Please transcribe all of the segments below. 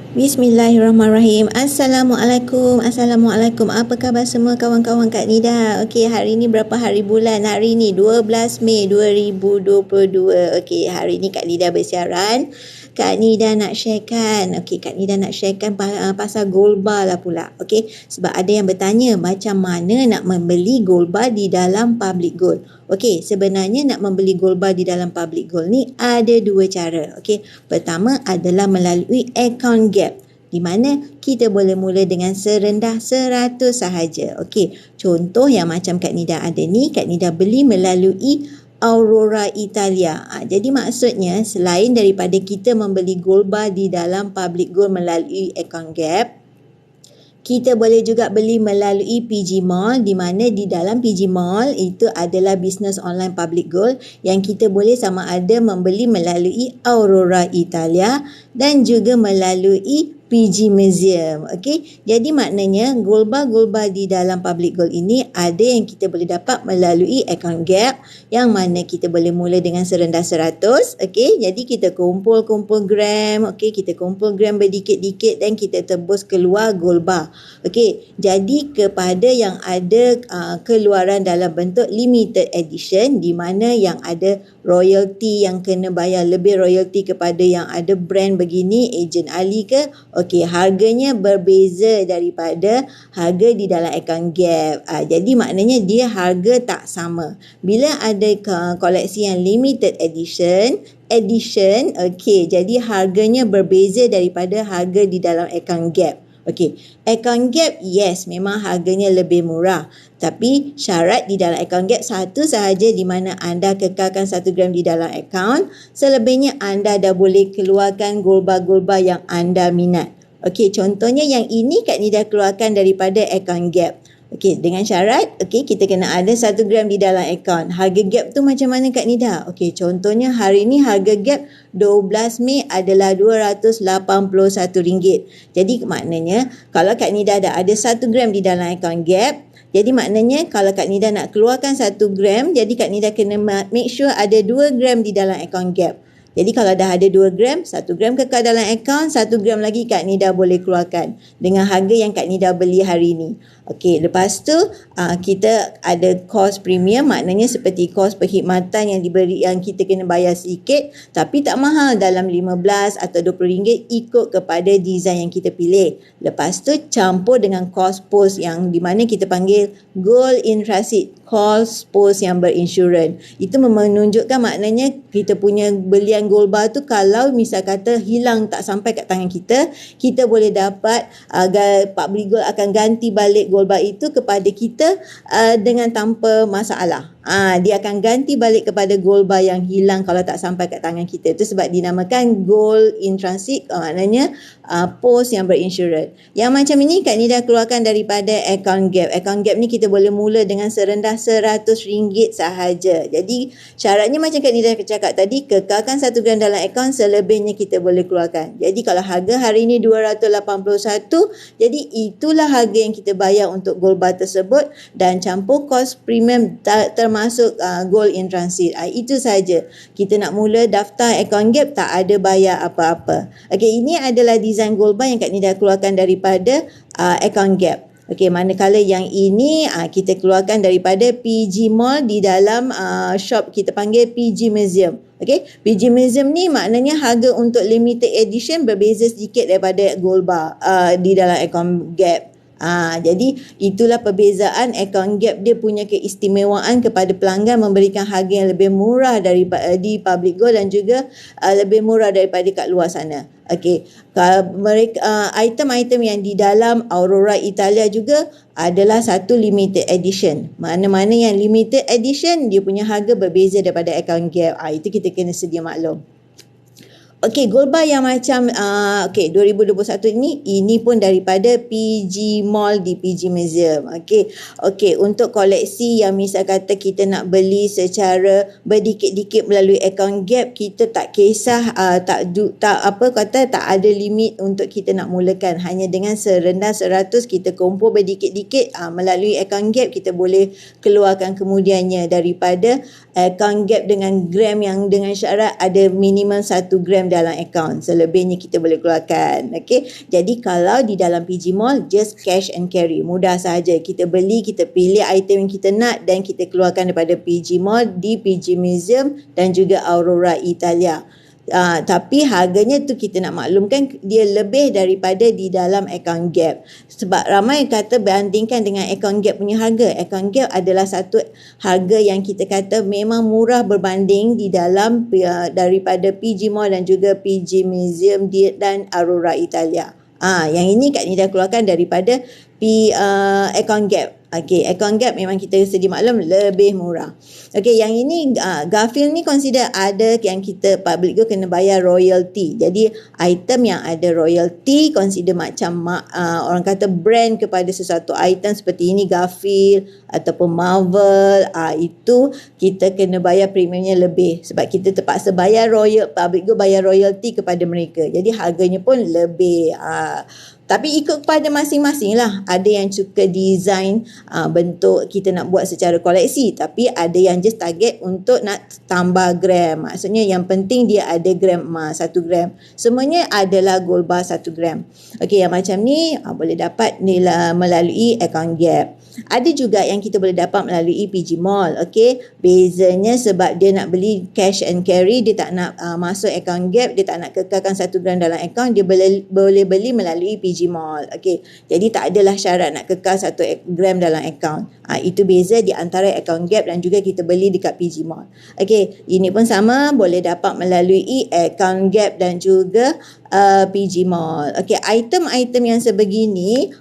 Bismillahirrahmanirrahim. Assalamualaikum. Apa khabar semua kawan-kawan Kak Nida? Okey, hari ni berapa hari bulan? Hari ni 12 Mei 2022. Okey, hari ni Kak Nida bersiaran. Kak Nida nak sharekan. Okey, Kak Nida nak sharekan pasal gold bar lah pula. Okey, sebab ada yang bertanya macam mana nak membeli gold bar di dalam public gold. Okey, sebenarnya nak membeli gold bar di dalam public gold ni ada dua cara. Okey, pertama adalah melalui account gap, di mana kita boleh mula dengan serendah 100 sahaja. Okey, contoh yang macam Kak Nida ada ni, Kak Nida beli melalui Aurora Italia. Jadi maksudnya selain daripada kita membeli gold bar di dalam public gold melalui account gap, kita boleh juga beli melalui PG Mall, di mana di dalam PG Mall itu adalah business online public gold yang kita boleh sama ada membeli melalui Aurora Italia dan juga melalui PG Museum. Okey, jadi maknanya gold bar di dalam public gold ini ada yang kita boleh dapat melalui account gap, yang mana kita boleh mula dengan serendah 100. Okey, jadi kita kumpul gram. Okey, kita kumpul gram berdikit-dikit dan kita tebus keluar gold bar. Okey, jadi kepada yang ada keluaran dalam bentuk limited edition, di mana yang ada royalty yang kena bayar lebih royalty kepada yang ada brand begini, Ejen Ali ke. Okey, harganya berbeza daripada harga di dalam account gap. Jadi maknanya dia harga tak sama. Bila ada koleksi yang limited edition, okey, jadi harganya berbeza daripada harga di dalam account gap. Okey, account gap yes memang harganya lebih murah, tapi syarat di dalam account gap satu sahaja, di mana anda kekalkan 1 gram di dalam account. Selebihnya anda dah boleh keluarkan gold bar yang anda minat. Okey, contohnya yang ini Kak Nida keluarkan daripada account gap. Okey, dengan syarat, okey, kita kena ada 1 gram di dalam akaun. Harga gap tu macam mana Kak Nida? Okey, contohnya hari ni harga gap 12 Mei adalah RM281. Jadi maknanya kalau Kak Nida dah ada 1 gram di dalam akaun gap, jadi maknanya kalau Kak Nida nak keluarkan 1 gram, jadi Kak Nida kena make sure ada 2 gram di dalam akaun gap. Jadi kalau dah ada 2 gram, 1 gram kekal dalam akaun, 1 gram lagi Kak Nida boleh keluarkan dengan harga yang Kak Nida beli hari ni. Okey, lepas tu kita ada kos premium, maknanya seperti kos perkhidmatan yang diberi, yang kita kena bayar sedikit tapi tak mahal, dalam RM15 atau RM20 ikut kepada design yang kita pilih. Lepas tu campur dengan kos pos yang di mana kita panggil gold in transit, kos pos yang berinsurans. Itu menunjukkan maknanya kita punya belian gold bar tu kalau misal kata hilang tak sampai kat tangan kita, kita boleh dapat public gold akan ganti balik gold bar itu kepada kita dengan tanpa masalah. Dia akan ganti balik kepada gold bar yang hilang kalau tak sampai kat tangan kita. Itu sebab dinamakan gold in transit, maknanya pos yang berinsurans. Yang macam ini Kak Nida keluarkan daripada account gap. Account gap ni kita boleh mula dengan serendah RM100 sahaja. Jadi syaratnya macam Kak Nida cakap tadi, kekalkan 1 gram dalam akaun, selebihnya kita boleh keluarkan. Jadi kalau harga hari ni RM281, jadi itulah harga yang kita bayar untuk gold bar tersebut dan campur kos premium termasuk gold in transit. Itu saja. Kita nak mula daftar account gap, tak ada bayar apa-apa. Okey, ini adalah design gold bar yang Kak Nida keluarkan daripada account gap. Okey, manakala yang ini kita keluarkan daripada PG Mall di dalam shop kita panggil PG Museum. Okey, PG Museum ni maknanya harga untuk limited edition berbeza sedikit daripada gold bar di dalam account gap. Jadi itulah perbezaan account gap. Dia punya keistimewaan kepada pelanggan, memberikan harga yang lebih murah daripada di public gold dan juga lebih murah daripada kat luar sana. Okey, item-item yang di dalam Aurora Italia juga adalah satu limited edition. Mana-mana yang limited edition, dia punya harga berbeza daripada account gap. Itu kita kena sedia maklum. Okey, gold bar yang macam 2021 ini pun daripada PG Mall di PG Museum. Okey, untuk koleksi yang misal kata kita nak beli secara berdikit-dikit melalui account gap, kita tak kisah tak ada limit untuk kita nak mulakan. Hanya dengan serendah 100 kita kumpul berdikit-dikit melalui account gap, kita boleh keluarkan kemudiannya daripada account gap dengan gram yang dengan syarat ada minimum 1 gram gram dalam akaun. Selebihnya kita boleh keluarkan. Okey. Jadi kalau di dalam PG Mall, just cash and carry. Mudah sahaja. Kita beli, kita pilih item yang kita nak dan kita keluarkan daripada PG Mall di PG Museum dan juga Aurora Italia. Tapi harganya tu kita nak maklumkan dia lebih daripada di dalam akaun Gap. Sebab ramai kata bandingkan dengan akaun Gap punya harga. Akaun Gap adalah satu harga yang kita kata memang murah berbanding di dalam daripada PG Mall dan juga PG Museum dan Aurora Italia. Yang ini Kak Nida keluarkan daripada akaun Gap. Okey, akaun Gap memang kita sedia maklum lebih murah. Okey, yang ini Garfield ni consider ada yang kita public go kena bayar royalty. Jadi item yang ada royalty consider macam orang kata brand kepada sesuatu item seperti ini Garfield ataupun Marvel, itu kita kena bayar premiumnya lebih sebab kita terpaksa bayar public go bayar royalty kepada mereka. Jadi harganya pun lebih. Tapi ikut kepada masing-masing lah. Ada yang suka design bentuk kita nak buat secara koleksi. Tapi ada yang just target untuk nak tambah gram. Maksudnya yang penting dia ada gram emas 1 gram. Semuanya adalah gold bar 1 gram. Okey, yang macam ni boleh dapat melalui akaun Gap. Ada juga yang kita boleh dapat melalui PG Mall. Okey, bezanya sebab dia nak beli cash and carry, dia tak nak masuk akaun Gap, dia tak nak kekalkan 1 gram dalam akaun, dia boleh beli melalui PG Mall. Okey, jadi tak adalah syarat nak kekal 1 gram dalam akaun. Itu beza di antara akaun Gap dan juga kita beli dekat PG Mall. Okey, ini pun sama boleh dapat melalui akaun Gap dan juga PG Mall. Okey, item-item yang sebegini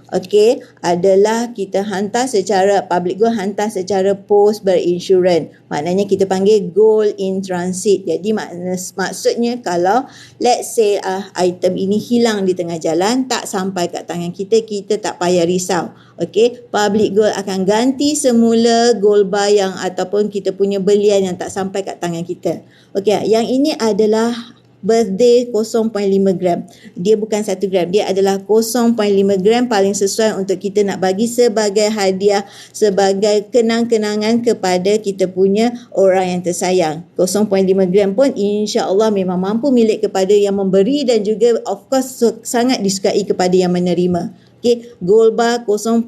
adalah kita hantar secara public go, hantar secara pos berinsurans. Maknanya kita panggil gold in transit. Jadi maksudnya kalau let's say item ini hilang di tengah jalan, tak sampai kat tangan kita, kita tak payah risau. Okey, public gold akan ganti semula gold bar yang ataupun kita punya belian yang tak sampai kat tangan kita. Okey, yang ini adalah birthday 0.5 gram. Dia bukan 1 gram. Dia adalah 0.5 gram, paling sesuai untuk kita nak bagi sebagai hadiah, sebagai kenang-kenangan kepada kita punya orang yang tersayang. 0.5 gram pun insya-Allah memang mampu milik kepada yang memberi dan juga of course sangat disukai kepada yang menerima. Okey, gold bar 0.5,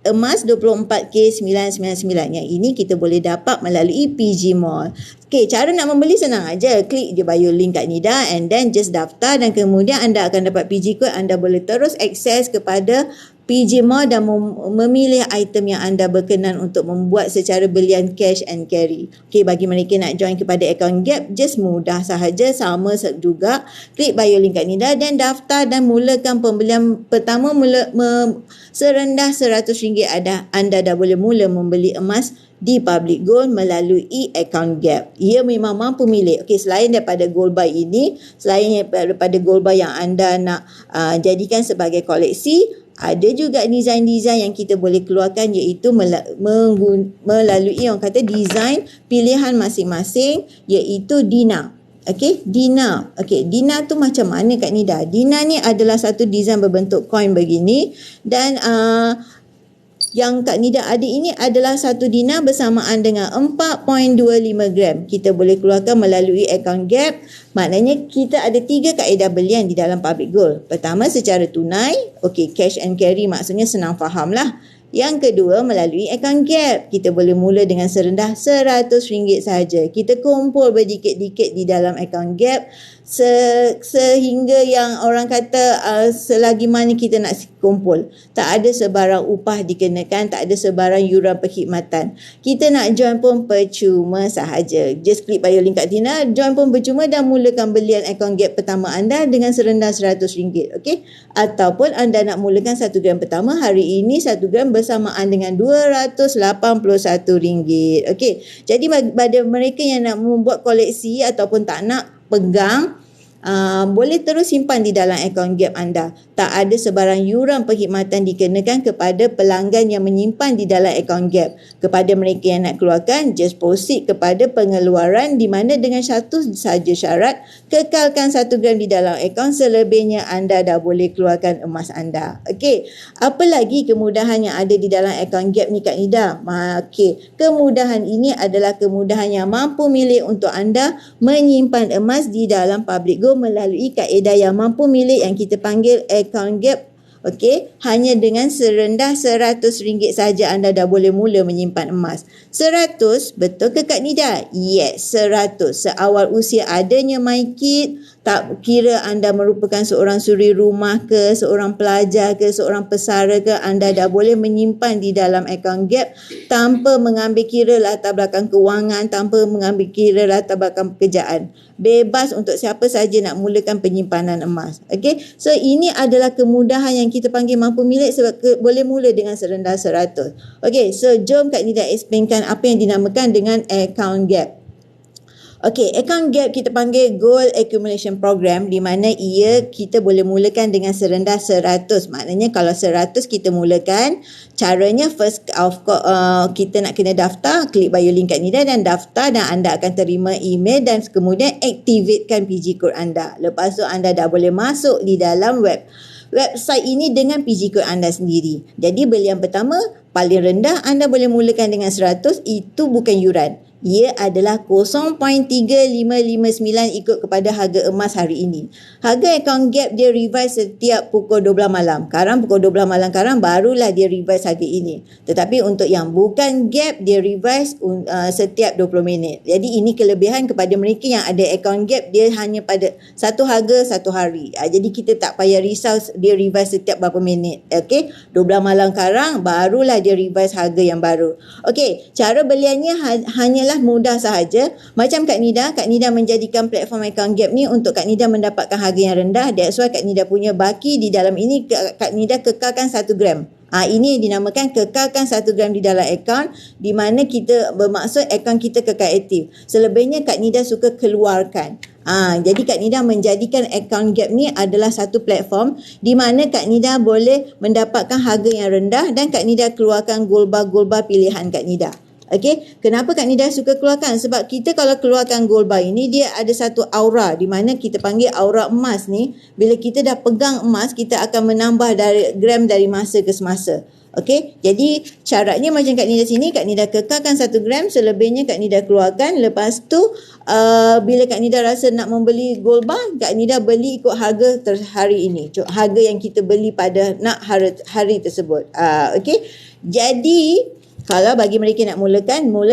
emas 24K999. Yang ini kita boleh dapat melalui PG Mall. Okey, cara nak membeli senang aja. Klik je bio link kat Nida and then just daftar dan kemudian anda akan dapat PG code. Anda boleh terus akses kepada PG Mall dan memilih item yang anda berkenan untuk membuat secara belian cash and carry. Okey, bagi mereka nak join kepada akaun Gap, just mudah sahaja, sama juga. Klik bio link kat Nida dan daftar dan mulakan pembelian pertama serendah RM100 anda dah boleh mula membeli emas di public gold melalui akaun Gap. Ia memang mampu milik. Okey, selain daripada gold bar ini, selain daripada gold bar yang anda nak jadikan sebagai koleksi, ada juga design-design yang kita boleh keluarkan iaitu melalui orang kata design pilihan masing-masing iaitu Dina. Okey, Dina. Okey, Dina tu macam mana Kak Nida? Dina ni adalah satu design berbentuk coin begini dan yang Kak Nida ada ini adalah satu Dina bersamaan dengan 4.25 gram. Kita boleh keluarkan melalui akaun Gap. Maknanya kita ada 3 kaedah belian di dalam public gold. Pertama secara tunai. Okey, cash and carry maksudnya senang faham lah. Yang kedua melalui akaun Gap. Kita boleh mula dengan serendah RM100 sahaja. Kita kumpul berdikit-dikit di dalam akaun Gap sehingga yang orang kata selagi mana kita nak kumpul. Tak ada sebarang upah dikenakan, tak ada sebarang yuran perkhidmatan. Kita nak join pun percuma sahaja. Just klik bio link kat Tina, join pun percuma dan mulakan belian akaun Gap pertama anda dengan serendah RM100. Okey? Ataupun anda nak mulakan 1 gram pertama, hari ini 1 gram bersamaan dengan RM281. Okey. Jadi bagi mereka yang nak membuat koleksi ataupun tak nak pegang boleh terus simpan di dalam akaun Gap anda. Tak ada sebarang yuran perkhidmatan dikenakan kepada pelanggan yang menyimpan di dalam akaun Gap. Kepada mereka yang nak keluarkan, just proceed kepada pengeluaran di mana dengan satu saja syarat, kekalkan 1 gram di dalam akaun, selebihnya anda dah boleh keluarkan emas anda. Okey, apa lagi kemudahan yang ada di dalam akaun Gap ni Kak Nida? Okey, kemudahan ini adalah kemudahan yang mampu milik untuk anda menyimpan emas di dalam public gold melalui kaedah yang mampu milik yang kita panggil akaun Gap. Okey, hanya dengan serendah RM100 saja anda dah boleh mula menyimpan emas. 100, betul ke Kak Nida? Yes, 100. Seawal usia adanya MyKit, tak kira anda merupakan seorang suri rumah ke, seorang pelajar ke, seorang pesara ke, anda dah boleh menyimpan di dalam akaun Gap tanpa mengambil kira latar belakang kewangan, tanpa mengambil kira latar belakang pekerjaan. Bebas untuk siapa saja nak mulakan penyimpanan emas. Okey, so ini adalah kemudahan yang kita panggil mampu milik sebab boleh mula dengan serendah 100. Okey, so jom Kak Nida explainkan apa yang dinamakan dengan akaun Gap. Okey, akaun Gap kita panggil Gold Accumulation Program di mana ia kita boleh mulakan dengan serendah 100. Maknanya kalau 100 kita mulakan, caranya first kita nak kena daftar, klik bio link Kak Nida dan daftar dan anda akan terima email dan kemudian aktifkan PG code anda. Lepas tu anda dah boleh masuk di dalam website ini dengan PG code anda sendiri. Jadi belian pertama paling rendah anda boleh mulakan dengan 100, itu bukan yuran. Ia adalah 0.3559 ikut kepada harga emas hari ini. Harga akaun Gap dia revise setiap pukul 12 malam. Sekarang pukul 12 malam sekarang barulah dia revise harga ini. Tetapi untuk yang bukan Gap dia revise setiap 20 minit. Jadi ini kelebihan kepada mereka yang ada akaun Gap, dia hanya pada satu harga satu hari. Jadi kita tak payah risau dia revise setiap berapa minit. Okey, 12 malam sekarang barulah dia revise harga yang baru. Okey, cara beliannya hanyalah mudah sahaja. Macam Kak Nida menjadikan platform akaun Gap ni untuk Kak Nida mendapatkan harga yang rendah. That's why Kak Nida punya baki di dalam ini Kak Nida kekalkan 1 gram. Ini dinamakan kekalkan 1 gram di dalam akaun, di mana kita bermaksud akaun kita kekal aktif. Selebihnya Kak Nida suka keluarkan. Jadi Kak Nida menjadikan akaun Gap ni adalah satu platform di mana Kak Nida boleh mendapatkan harga yang rendah dan Kak Nida keluarkan gold bar pilihan Kak Nida. Okey, kenapa Kak Nida suka keluarkan? Sebab kita kalau keluarkan gold bar ini, dia ada satu aura di mana kita panggil aura emas ni. Bila kita dah pegang emas, kita akan menambah gram dari masa ke semasa. Okey, jadi syaratnya macam Kak Nida sini, Kak Nida kekalkan 1 gram, selebihnya Kak Nida keluarkan. Lepas tu, bila Kak Nida rasa nak membeli gold bar, Kak Nida beli ikut harga hari ini. Harga yang kita beli pada hari tersebut. Okey, jadi kalau bagi mereka nak mula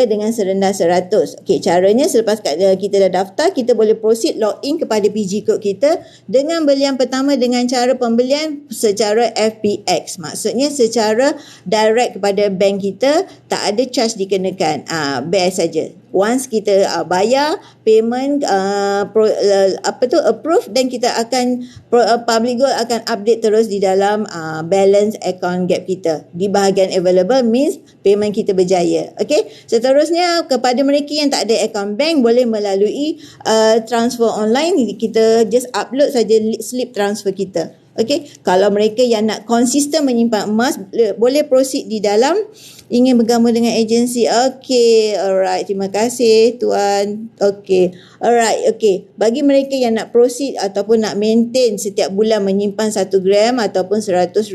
dengan serendah 100. Okey, caranya selepas kita dah daftar, kita boleh proceed login kepada PG code kita dengan belian pertama dengan cara pembelian secara FPX. Maksudnya secara direct kepada bank kita, tak ada charge dikenakan. Best saja. Once kita bayar, payment approve, dan kita akan Public Gold akan update terus di dalam balance account Gap kita. Di bahagian available means payment kita berjaya. Okey, seterusnya kepada mereka yang tak ada account bank, boleh melalui transfer online. Kita just upload saja slip transfer kita. Okey, kalau mereka yang nak konsisten menyimpan emas, boleh proceed di dalam ingin bergabung dengan agensi. Okey, alright. Terima kasih Tuan. Okey, alright. Okey, bagi mereka yang nak proceed ataupun nak maintain setiap bulan menyimpan 1 gram ataupun RM100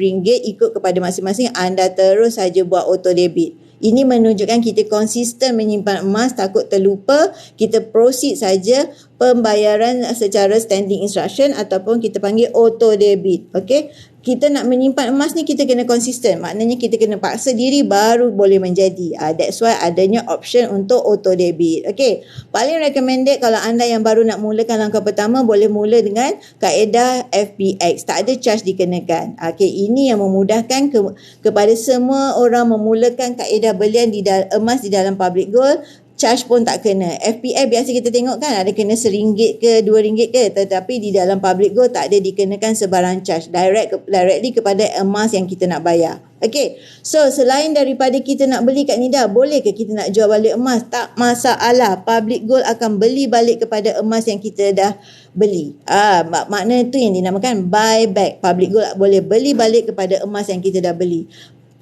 ikut kepada masing-masing, anda terus saja buat auto debit. Ini menunjukkan kita konsisten menyimpan emas, takut terlupa. Kita proceed saja pembayaran secara standing instruction ataupun kita panggil auto debit. Okey, kita nak menyimpan emas ni kita kena konsisten. Maknanya kita kena paksa diri baru boleh menjadi. That's why adanya option untuk auto debit. Okey, paling recommended kalau anda yang baru nak mulakan langkah pertama, boleh mula dengan kaedah FPX. Tak ada charge dikenakan. Okey, ini yang memudahkan kepada semua orang memulakan kaedah belian emas di dalam public gold. Charge pun tak kena. FPI biasa kita tengok kan ada kena RM1 ke RM2 ke, tetapi di dalam public gold tak ada dikenakan sebarang charge. Directly kepada emas yang kita nak bayar. Okey. So selain daripada kita nak beli Kak Nida, boleh ke kita nak jual balik emas? Tak masalah. Public Gold akan beli balik kepada emas yang kita dah beli. Makna itu yang dinamakan buyback. Public Gold boleh beli balik kepada emas yang kita dah beli.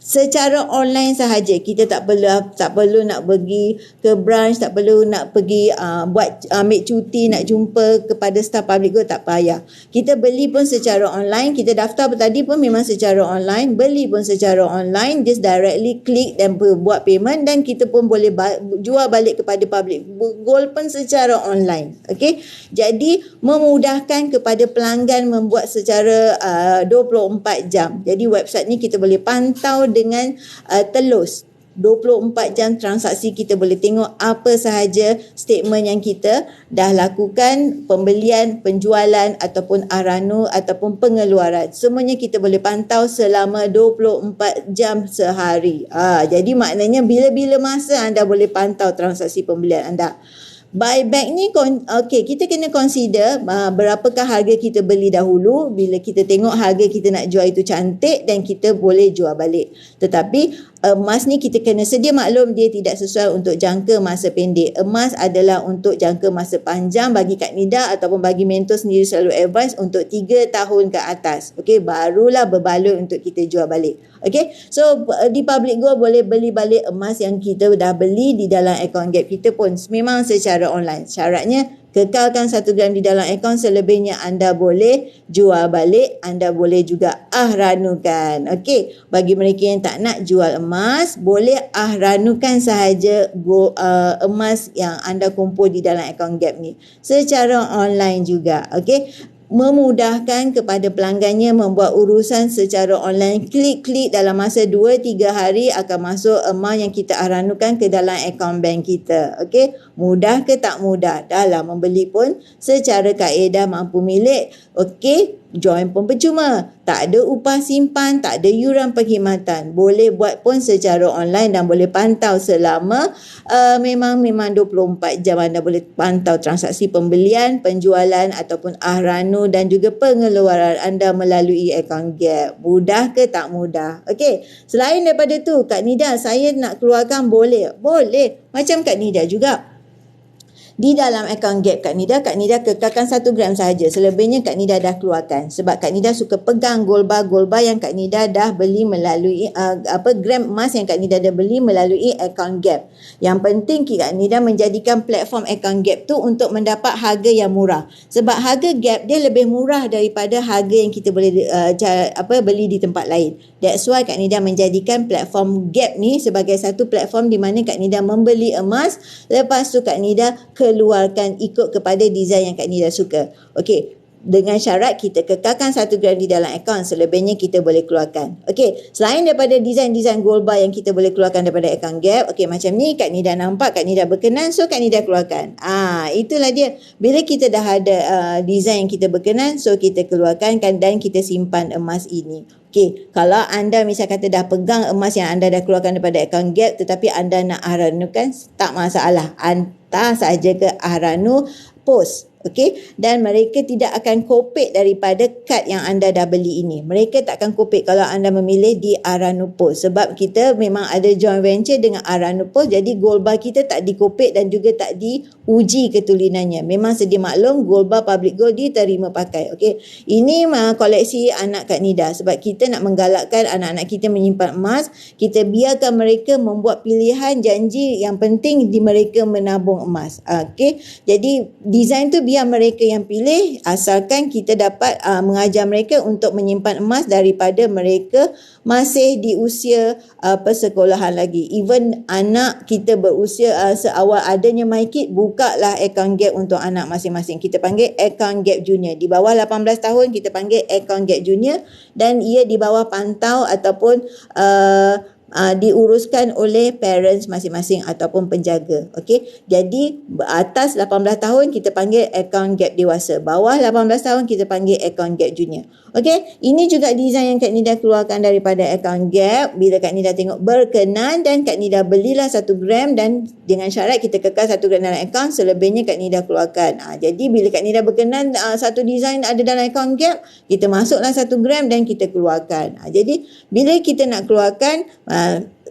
Secara online sahaja, kita tak perlu nak pergi ke branch, tak perlu nak pergi ambil cuti nak jumpa kepada staf Public Gold, tak payah. Kita beli pun secara online, kita daftar tadi pun memang secara online, beli pun secara online, just directly klik dan buat payment, dan kita pun boleh jual balik kepada Public Gold pun secara online. Okey, jadi memudahkan kepada pelanggan membuat secara 24 jam. Jadi website ni kita boleh pantau dengan telus 24 jam transaksi. Kita boleh tengok apa sahaja statement yang kita dah lakukan, pembelian, penjualan ataupun aranu ataupun pengeluaran. Semuanya kita boleh pantau selama 24 jam sehari. Jadi maknanya bila-bila masa anda boleh pantau transaksi pembelian anda. Buyback ni kita kena consider berapakah harga kita beli dahulu. Bila kita tengok harga kita nak jual itu cantik, dan kita boleh jual balik. Tetapi emas ni kita kena sedia maklum dia tidak sesuai untuk jangka masa pendek. Emas adalah untuk jangka masa panjang. Bagi Kak Nida ataupun bagi mentor sendiri selalu advise untuk 3 tahun ke atas. Okey, barulah berbaloi untuk kita jual balik. Okey, so di Public Gold boleh beli balik emas yang kita dah beli di dalam akaun Gap kita pun memang secara online. Syaratnya kekalkan 1 gram di dalam akaun, selebihnya anda boleh jual balik, anda boleh juga ranukan. Okey, bagi mereka yang tak nak jual emas, boleh ranukan sahaja emas yang anda kumpul di dalam akaun Gap ni secara online juga. Okey, memudahkan kepada pelanggannya membuat urusan secara online. Klik-klik dalam masa 2-3 hari akan masuk emas yang kita ranukan ke dalam akaun bank kita. Okey, mudah ke tak mudah? Dalam membeli pun secara kaedah mampu milik. Okey, join pun percuma. Tak ada upah simpan, tak ada yuran perkhidmatan. Boleh buat pun secara online dan boleh pantau selama memang 24 jam anda boleh pantau transaksi pembelian, penjualan ataupun ranu dan juga pengeluaran anda melalui akaun Gap. Mudah ke tak mudah? Okey, selain daripada tu, Kak Nida, saya nak keluarkan boleh? Boleh. Macam Kak Nida juga. Di dalam akaun Gap Kak Nida kekalkan 1 gram sahaja. Selebihnya Kak Nida dah keluarkan. Sebab Kak Nida suka pegang gold bar yang Kak Nida dah beli melalui gram emas yang Kak Nida dah beli melalui akaun Gap. Yang penting Kak Nida menjadikan platform akaun Gap tu untuk mendapat harga yang murah. Sebab harga Gap dia lebih murah daripada harga yang kita boleh beli di tempat lain. That's why Kak Nida menjadikan platform Gap ni sebagai satu platform di mana Kak Nida membeli emas, lepas tu Kak Nida keluarkan ikut kepada design yang Kak Nida suka. Okey, dengan syarat kita kekalkan 1 gram di dalam akaun, selebihnya kita boleh keluarkan. Okey, selain daripada design-design gold bar yang kita boleh keluarkan daripada akaun Gap, okey macam ni Kak Nida nampak, Kak Nida berkenan, so Kak Nida keluarkan. Itulah dia. Bila kita dah ada design yang kita berkenan, so kita keluarkan dan kita simpan emas ini. Okey, kalau anda misal kata dah pegang emas yang anda dah keluarkan daripada akaun Gap tetapi anda nak ranukan, tak masalah. Hantar saja ke Ranu Post. Okey, dan mereka tidak akan kopek daripada kad yang anda dah beli ini. Mereka tak akan kopek kalau anda memilih di Ranu Post, sebab kita memang ada joint venture dengan Ranu Post. Jadi gold bar kita tak dikopek dan juga tak diuji ketulinannya. Memang sedia maklum gold bar Public Gold diterima pakai. Okey, ini koleksi anak Kak Nida, sebab kita nak menggalakkan anak-anak kita menyimpan emas. Kita biarkan mereka membuat pilihan, janji yang penting di mereka menabung emas. Okey, jadi design tu biar mereka yang pilih, asalkan kita dapat mengajar mereka untuk menyimpan emas daripada mereka masih di usia persekolahan lagi. Even anak kita berusia seawal adanya MyKid, bukalah akaun Gap untuk anak masing-masing. Kita panggil akaun Gap Junior. Di bawah 18 tahun kita panggil akaun Gap Junior, dan ia di bawah pantau ataupun diuruskan oleh parents masing-masing ataupun penjaga. Okey. Jadi atas 18 tahun kita panggil account gap dewasa. Bawah 18 tahun kita panggil account gap junior. Okey. Ini juga design yang Kak Nida keluarkan daripada account gap. Bila Kak Nida tengok berkenan dan Kak Nida belilah 1 gram dan dengan syarat kita kekal 1 gram dalam account, selebihnya Kak Nida keluarkan. Jadi bila Kak Nida berkenan satu design ada dalam account gap, kita masuklah 1 gram dan kita keluarkan. Jadi bila kita nak keluarkan,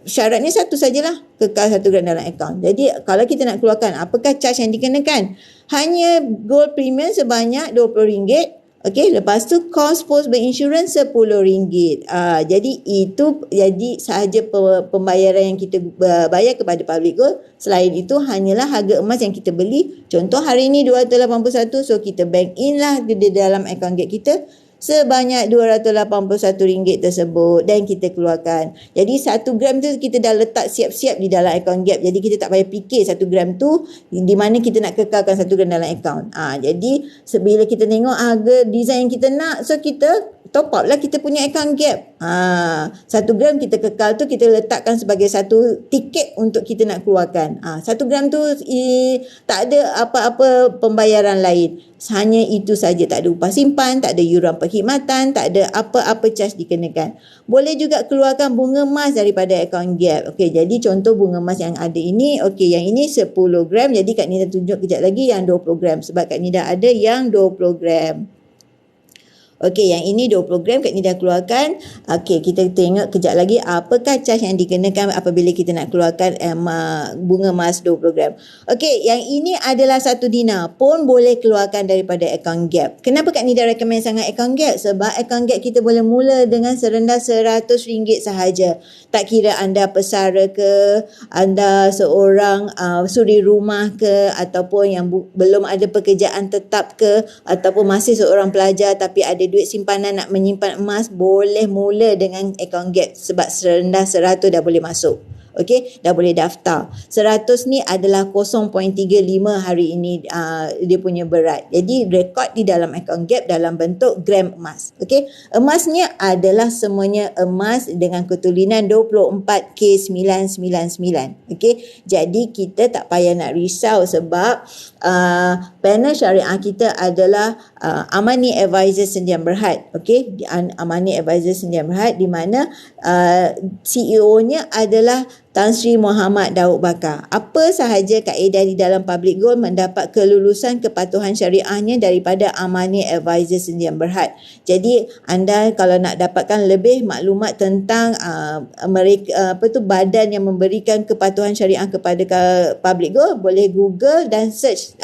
syaratnya satu sajalah, kekal 1 gram dalam akaun. Jadi kalau kita nak keluarkan, apakah charge yang dikenakan? Hanya gold premium sebanyak RM20. Okey, lepas tu cost post berinsurans RM10. Jadi itu sahaja pembayaran yang kita bayar kepada public gold. Selain itu hanyalah harga emas yang kita beli. Contoh hari ini 281, so kita bank in lah di dalam akaun gap kita sebanyak RM281 tersebut dan kita keluarkan. Jadi 1 gram tu kita dah letak siap-siap di dalam akaun gap. Jadi kita tak payah fikir 1 gram tu di mana kita nak kekalkan 1 gram dalam akaun. Jadi sebila kita tengok harga design yang kita nak, so kita top up lah kita punya account gap. 1 gram kita kekal tu kita letakkan sebagai satu tiket untuk kita nak keluarkan. 1 gram tu tak ada apa-apa pembayaran lain. Hanya itu saja, tak ada upah simpan, tak ada yuran perkhidmatan, tak ada apa-apa charge dikenakan. Boleh juga keluarkan bunga emas daripada account gap. Okey, jadi contoh bunga emas yang ada ini, okey, yang ini 10 gram. Jadi Kak Nida tunjuk kejap lagi yang 20 gram sebab Kak Nida ada yang 20 gram. Okey, yang ini 20 gram Kak Nida keluarkan. Okey, kita tengok kejap lagi apakah charge yang dikenakan apabila kita nak keluarkan bunga emas 20 gram. Okey, yang ini adalah 1 dinar pun boleh keluarkan daripada account gap. Kenapa Kak Nida recommend sangat account gap? Sebab account gap kita boleh mula dengan serendah RM100 sahaja. Tak kira anda pesara ke, anda seorang suri rumah ke, ataupun yang belum ada pekerjaan tetap ke, ataupun masih seorang pelajar tapi ada duit simpanan nak menyimpan emas, boleh mula dengan account gap sebab serendah 100 dah boleh masuk. Okey, dah boleh daftar. 100 ni adalah 0.35 hari ini dia punya berat. Jadi rekod di dalam account gap dalam bentuk gram emas. Okey, emasnya adalah semuanya emas dengan ketulinan 24K999. Okey, jadi kita tak payah nak risau sebab panel syariah kita adalah Amani Advisor Sdn Bhd. Okey, Amani Advisor Sdn Bhd di mana CEO-nya adalah Tan Sri Muhammad Daud Bakar. Apa sahaja kaedah di dalam public gold mendapat kelulusan kepatuhan syariahnya daripada Amani Advisor Sdn Bhd. Jadi anda kalau nak dapatkan lebih maklumat tentang mereka badan yang memberikan kepatuhan syariah kepada public gold, boleh Google dan search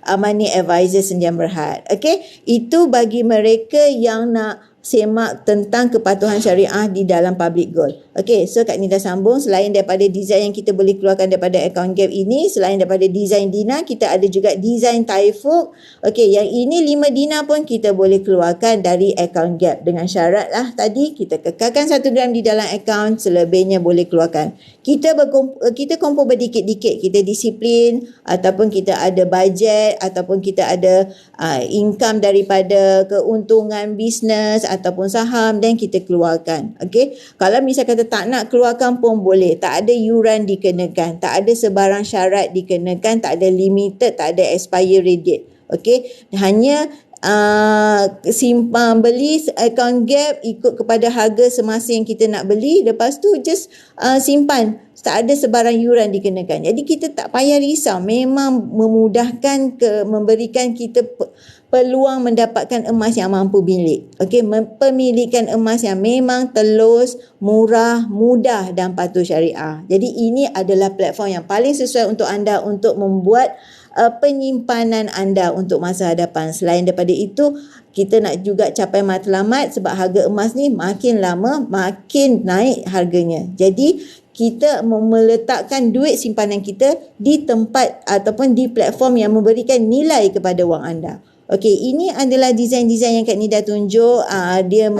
Amani Advisor Sdn Bhd. Okey, itu bagi mereka yang nak semak tentang kepatuhan syariah di dalam public gold. Okey, so Kak Nida sambung, selain daripada design yang kita boleh keluarkan daripada account gap ini, selain daripada design dinar, kita ada juga design taifuk. Okey, yang ini 5 dinar pun kita boleh keluarkan dari account gap dengan syarat lah tadi kita kekalkan 1 gram di dalam account, selebihnya boleh keluarkan. Kita kumpul berdikit-dikit, kita disiplin ataupun kita ada bajet ataupun kita ada income daripada keuntungan bisnes ataupun saham dan kita keluarkan. Okey, kalau misal kata tak nak keluarkan pun boleh, tak ada yuran dikenakan, tak ada sebarang syarat dikenakan, tak ada limited, tak ada expiry date. Okey, hanya simpan beli account gap ikut kepada harga semasa yang kita nak beli, lepas tu just simpan, tak ada sebarang yuran dikenakan. Jadi kita tak payah risau, memang memudahkan memberikan kita peluang mendapatkan emas yang mampu milik. Okey, pemilikan emas yang memang telus, murah, mudah dan patuh syariah. Jadi ini adalah platform yang paling sesuai untuk anda untuk membuat penyimpanan anda untuk masa hadapan. Selain daripada itu, kita nak juga capai matlamat sebab harga emas ni makin lama makin naik harganya. Jadi kita meletakkan duit simpanan kita di tempat ataupun di platform yang memberikan nilai kepada wang anda. Okey, ini adalah design-design yang Kak Nida tunjuk. Dia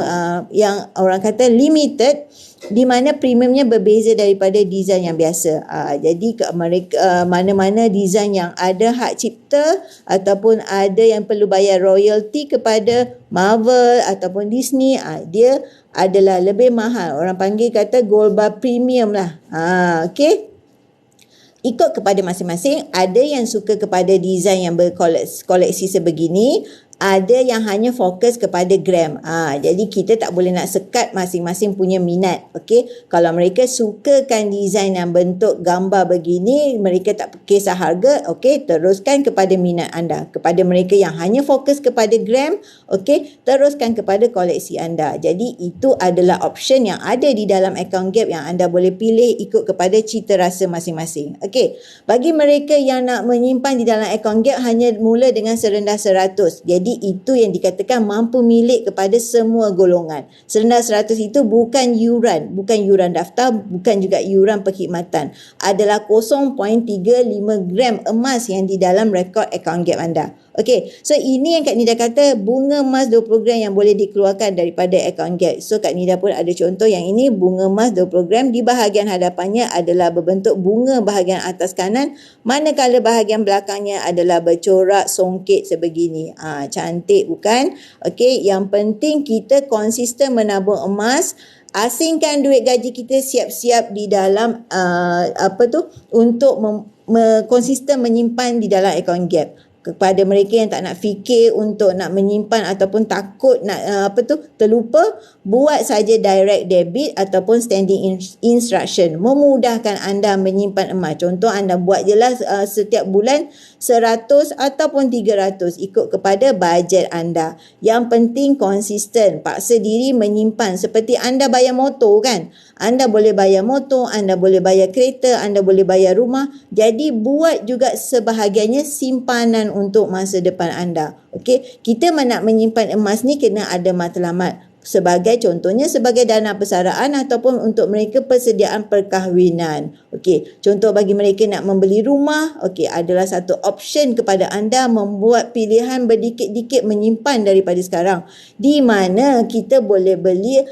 yang orang kata limited. di mana premiumnya berbeza daripada design yang biasa. Jadi mereka mana-mana design yang ada hak cipta ataupun ada yang perlu bayar royalty kepada Marvel ataupun Disney, dia adalah lebih mahal. Orang panggil kata gold bar premium lah. Okey. Ikut kepada masing-masing, ada yang suka kepada design yang berkoleksi sebegini, ada yang hanya fokus kepada gram. Jadi kita tak boleh nak sekat masing-masing punya minat. Okey, kalau mereka sukakan design yang bentuk gambar begini, mereka tak kisah harga, okey, teruskan kepada minat anda. Kepada mereka yang hanya fokus kepada gram, okey, teruskan kepada koleksi anda. Jadi itu adalah option yang ada di dalam account gap yang anda boleh pilih ikut kepada cita rasa masing-masing. Okey, bagi mereka yang nak menyimpan di dalam account gap hanya mula dengan serendah 100. Jadi itu yang dikatakan mampu milik kepada semua golongan. Serendah 100 itu bukan yuran daftar, bukan juga yuran perkhidmatan. Adalah 0.35 gram emas yang di dalam rekod account gap anda. Okey, so ini yang Kak Nida kata bunga emas 20 gram yang boleh dikeluarkan daripada account gap. So Kak Nida pun ada contoh yang ini, bunga emas 20 gram di bahagian hadapannya adalah berbentuk bunga bahagian atas kanan, manakala bahagian belakangnya adalah bercorak songket sebegini. Cantik bukan? Okey, yang penting kita konsisten menabung emas. Asingkan duit gaji kita siap-siap di dalam untuk konsisten menyimpan di dalam account gap. Kepada mereka yang tak nak fikir untuk nak menyimpan ataupun takut nak terlupa, buat saja direct debit ataupun standing instruction, memudahkan anda menyimpan emas. Contoh, anda buat je lah setiap bulan 100 ataupun 300 ikut kepada bajet anda. Yang penting konsisten, paksa diri menyimpan. Seperti anda bayar motor kan, anda boleh bayar motor, anda boleh bayar kereta, anda boleh bayar rumah. Jadi buat juga sebahagiannya simpanan untuk masa depan anda. Okey, kita nak menyimpan emas ni kena ada matlamat. Sebagai contohnya sebagai dana persaraan ataupun untuk mereka persediaan perkahwinan. Okey, contoh bagi mereka nak membeli rumah, okey, adalah satu option kepada anda membuat pilihan berdikit-dikit menyimpan daripada sekarang. Di mana kita boleh beli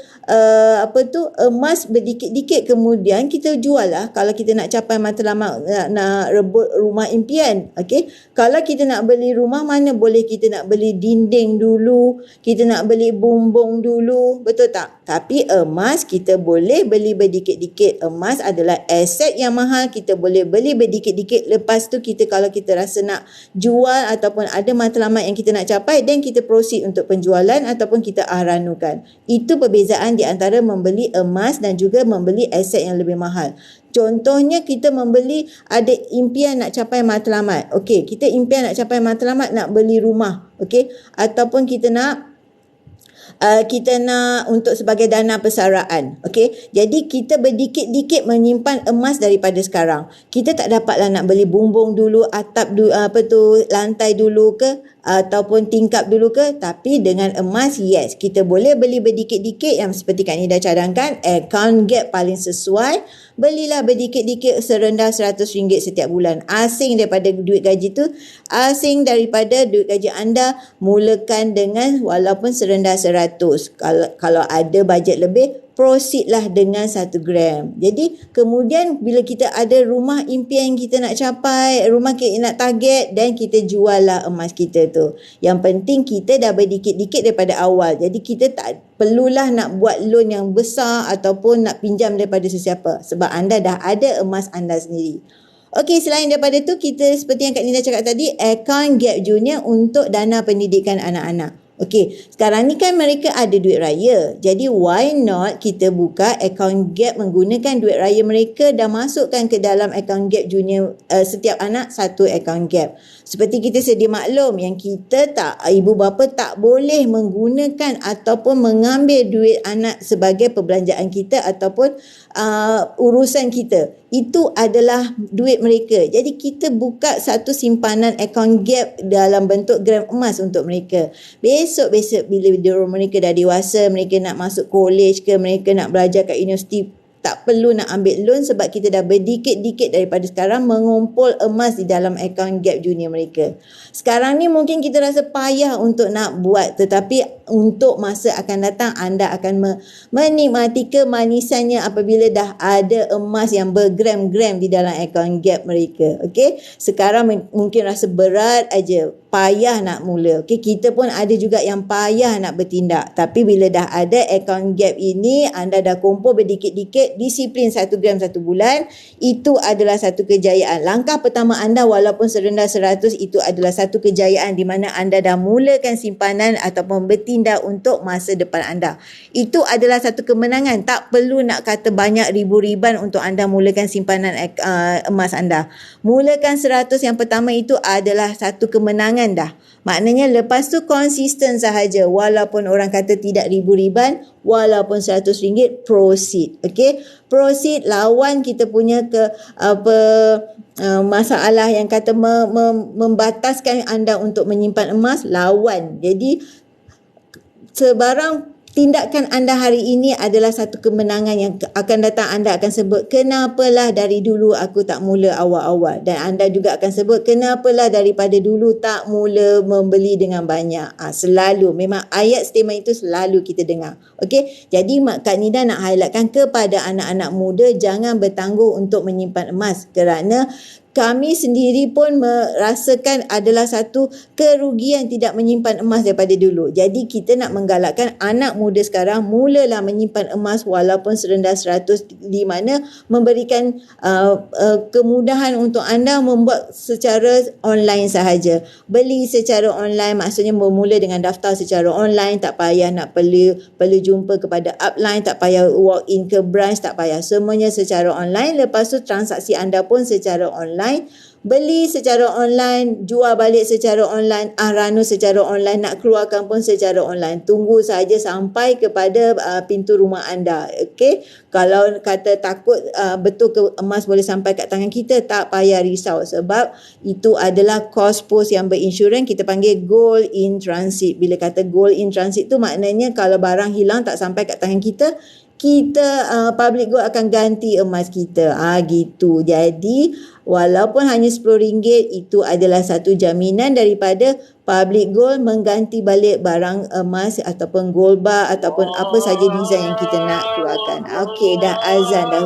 emas berdikit-dikit, kemudian kita jual lah kalau kita nak capai matlamat nak rebut rumah impian. Okey, kalau kita nak beli rumah, mana boleh kita nak beli dinding dulu, kita nak beli bumbung dulu, betul tak? Tapi emas kita boleh beli berdikit-dikit. Emas adalah aset yang mahal, kita boleh beli berdikit-dikit. Lepas tu kita kalau kita rasa nak jual ataupun ada matlamat yang kita nak capai, then kita proceed untuk penjualan ataupun kita ahranukan. Itu perbezaan di antara membeli emas dan juga membeli aset yang lebih mahal. Contohnya kita membeli, ada impian nak capai matlamat. Okey, kita impian nak capai matlamat nak beli rumah. Okey, ataupun kita nak untuk sebagai dana persaraan. Okey, jadi kita berdikit-dikit menyimpan emas daripada sekarang. Kita tak dapatlah nak beli bumbung dulu, atap lantai dulu ke ataupun tingkap dulu ke, tapi dengan emas, yes, kita boleh beli berdikit-dikit yang seperti Kak Nida cadangkan. Account gap paling sesuai, belilah berdikit-dikit serendah RM100 setiap bulan. Asing daripada duit gaji tu, asing daripada duit gaji anda, mulakan dengan walaupun serendah 100. Kalau ada bajet lebih, proceed lah dengan 1 gram. Jadi kemudian bila kita ada rumah impian kita nak capai, rumah kita nak target, dan kita jual lah emas kita tu. Yang penting kita dah berdikit-dikit daripada awal. Jadi kita tak perlulah nak buat loan yang besar ataupun nak pinjam daripada sesiapa, sebab anda dah ada emas anda sendiri. Okey, selain daripada tu, kita seperti yang Kak Nida cakap tadi, account gap junior untuk dana pendidikan anak-anak. Okey, sekarang ni kan mereka ada duit raya. Jadi why not kita buka account gap menggunakan duit raya mereka dan masukkan ke dalam account gap junior, setiap anak satu account gap. Seperti kita sedia maklum yang kita ibu bapa tak boleh menggunakan ataupun mengambil duit anak sebagai perbelanjaan kita ataupun urusan kita. Itu adalah duit mereka. Jadi kita buka satu simpanan account gap dalam bentuk gram emas untuk mereka. Besok bila mereka dah dewasa, mereka nak masuk college ke, mereka nak belajar kat universiti tak perlu nak ambil loan sebab kita dah berdikit-dikit daripada sekarang mengumpul emas di dalam akaun Gap Junior mereka. Sekarang ni mungkin kita rasa payah untuk nak buat, tetapi untuk masa akan datang anda akan menikmati kemanisannya apabila dah ada emas yang bergram-gram di dalam akaun Gap mereka. Okey, sekarang mungkin rasa berat aja, payah nak mula. Okey, kita pun ada juga yang payah nak bertindak. Tapi bila dah ada akaun Gap ini, anda dah kumpul berdikit-dikit, disiplin 1 gram 1 bulan, itu adalah satu kejayaan. Langkah pertama anda walaupun serendah 100, itu adalah satu kejayaan di mana anda dah mulakan simpanan ataupun bertindak untuk masa depan anda. Itu adalah satu kemenangan. Tak perlu nak kata banyak ribu-riban untuk anda mulakan simpanan emas anda. Mulakan 100 yang pertama itu adalah satu kemenangan dah. Maknanya lepas tu konsisten sahaja. Walaupun orang kata tidak ribu-riban, walaupun RM100, proceed. Okay? Proceed, lawan kita punya masalah yang kata membataskan anda untuk menyimpan emas, lawan. Jadi sebarang tindakan anda hari ini adalah satu kemenangan yang akan datang. Anda akan sebut, kenapalah dari dulu aku tak mula awal-awal. Dan anda juga akan sebut, kenapalah daripada dulu tak mula membeli dengan banyak. Selalu, memang ayat statement itu selalu kita dengar. Okey, jadi Kak Nida nak highlightkan kepada anak-anak muda, jangan bertangguh untuk menyimpan emas, kerana kami sendiri pun merasakan adalah satu kerugian tidak menyimpan emas daripada dulu. Jadi kita nak menggalakkan anak muda sekarang mulalah menyimpan emas walaupun serendah 100, di mana memberikan kemudahan untuk anda membuat secara online sahaja. Beli secara online, maksudnya bermula dengan daftar secara online, tak payah nak perlu jumpa kepada upline, tak payah walk in ke branch, tak payah, semuanya secara online. Lepas tu transaksi anda pun secara online. Beli secara online, jual balik secara online, ranu secara online, nak keluarkan pun secara online. Tunggu saja sampai kepada pintu rumah anda. Okey, kalau kata takut betul ke emas boleh sampai kat tangan kita, tak payah risau sebab itu adalah kos pos yang berinsurans, kita panggil gold in transit. Bila kata gold in transit tu maknanya kalau barang hilang tak sampai kat tangan kita, Public Gold akan ganti emas kita. Gitu. Jadi walaupun hanya RM10, itu adalah satu jaminan daripada Public Gold mengganti balik barang emas ataupun gold bar ataupun apa saja design yang kita nak keluarkan. Okey, dah azan dah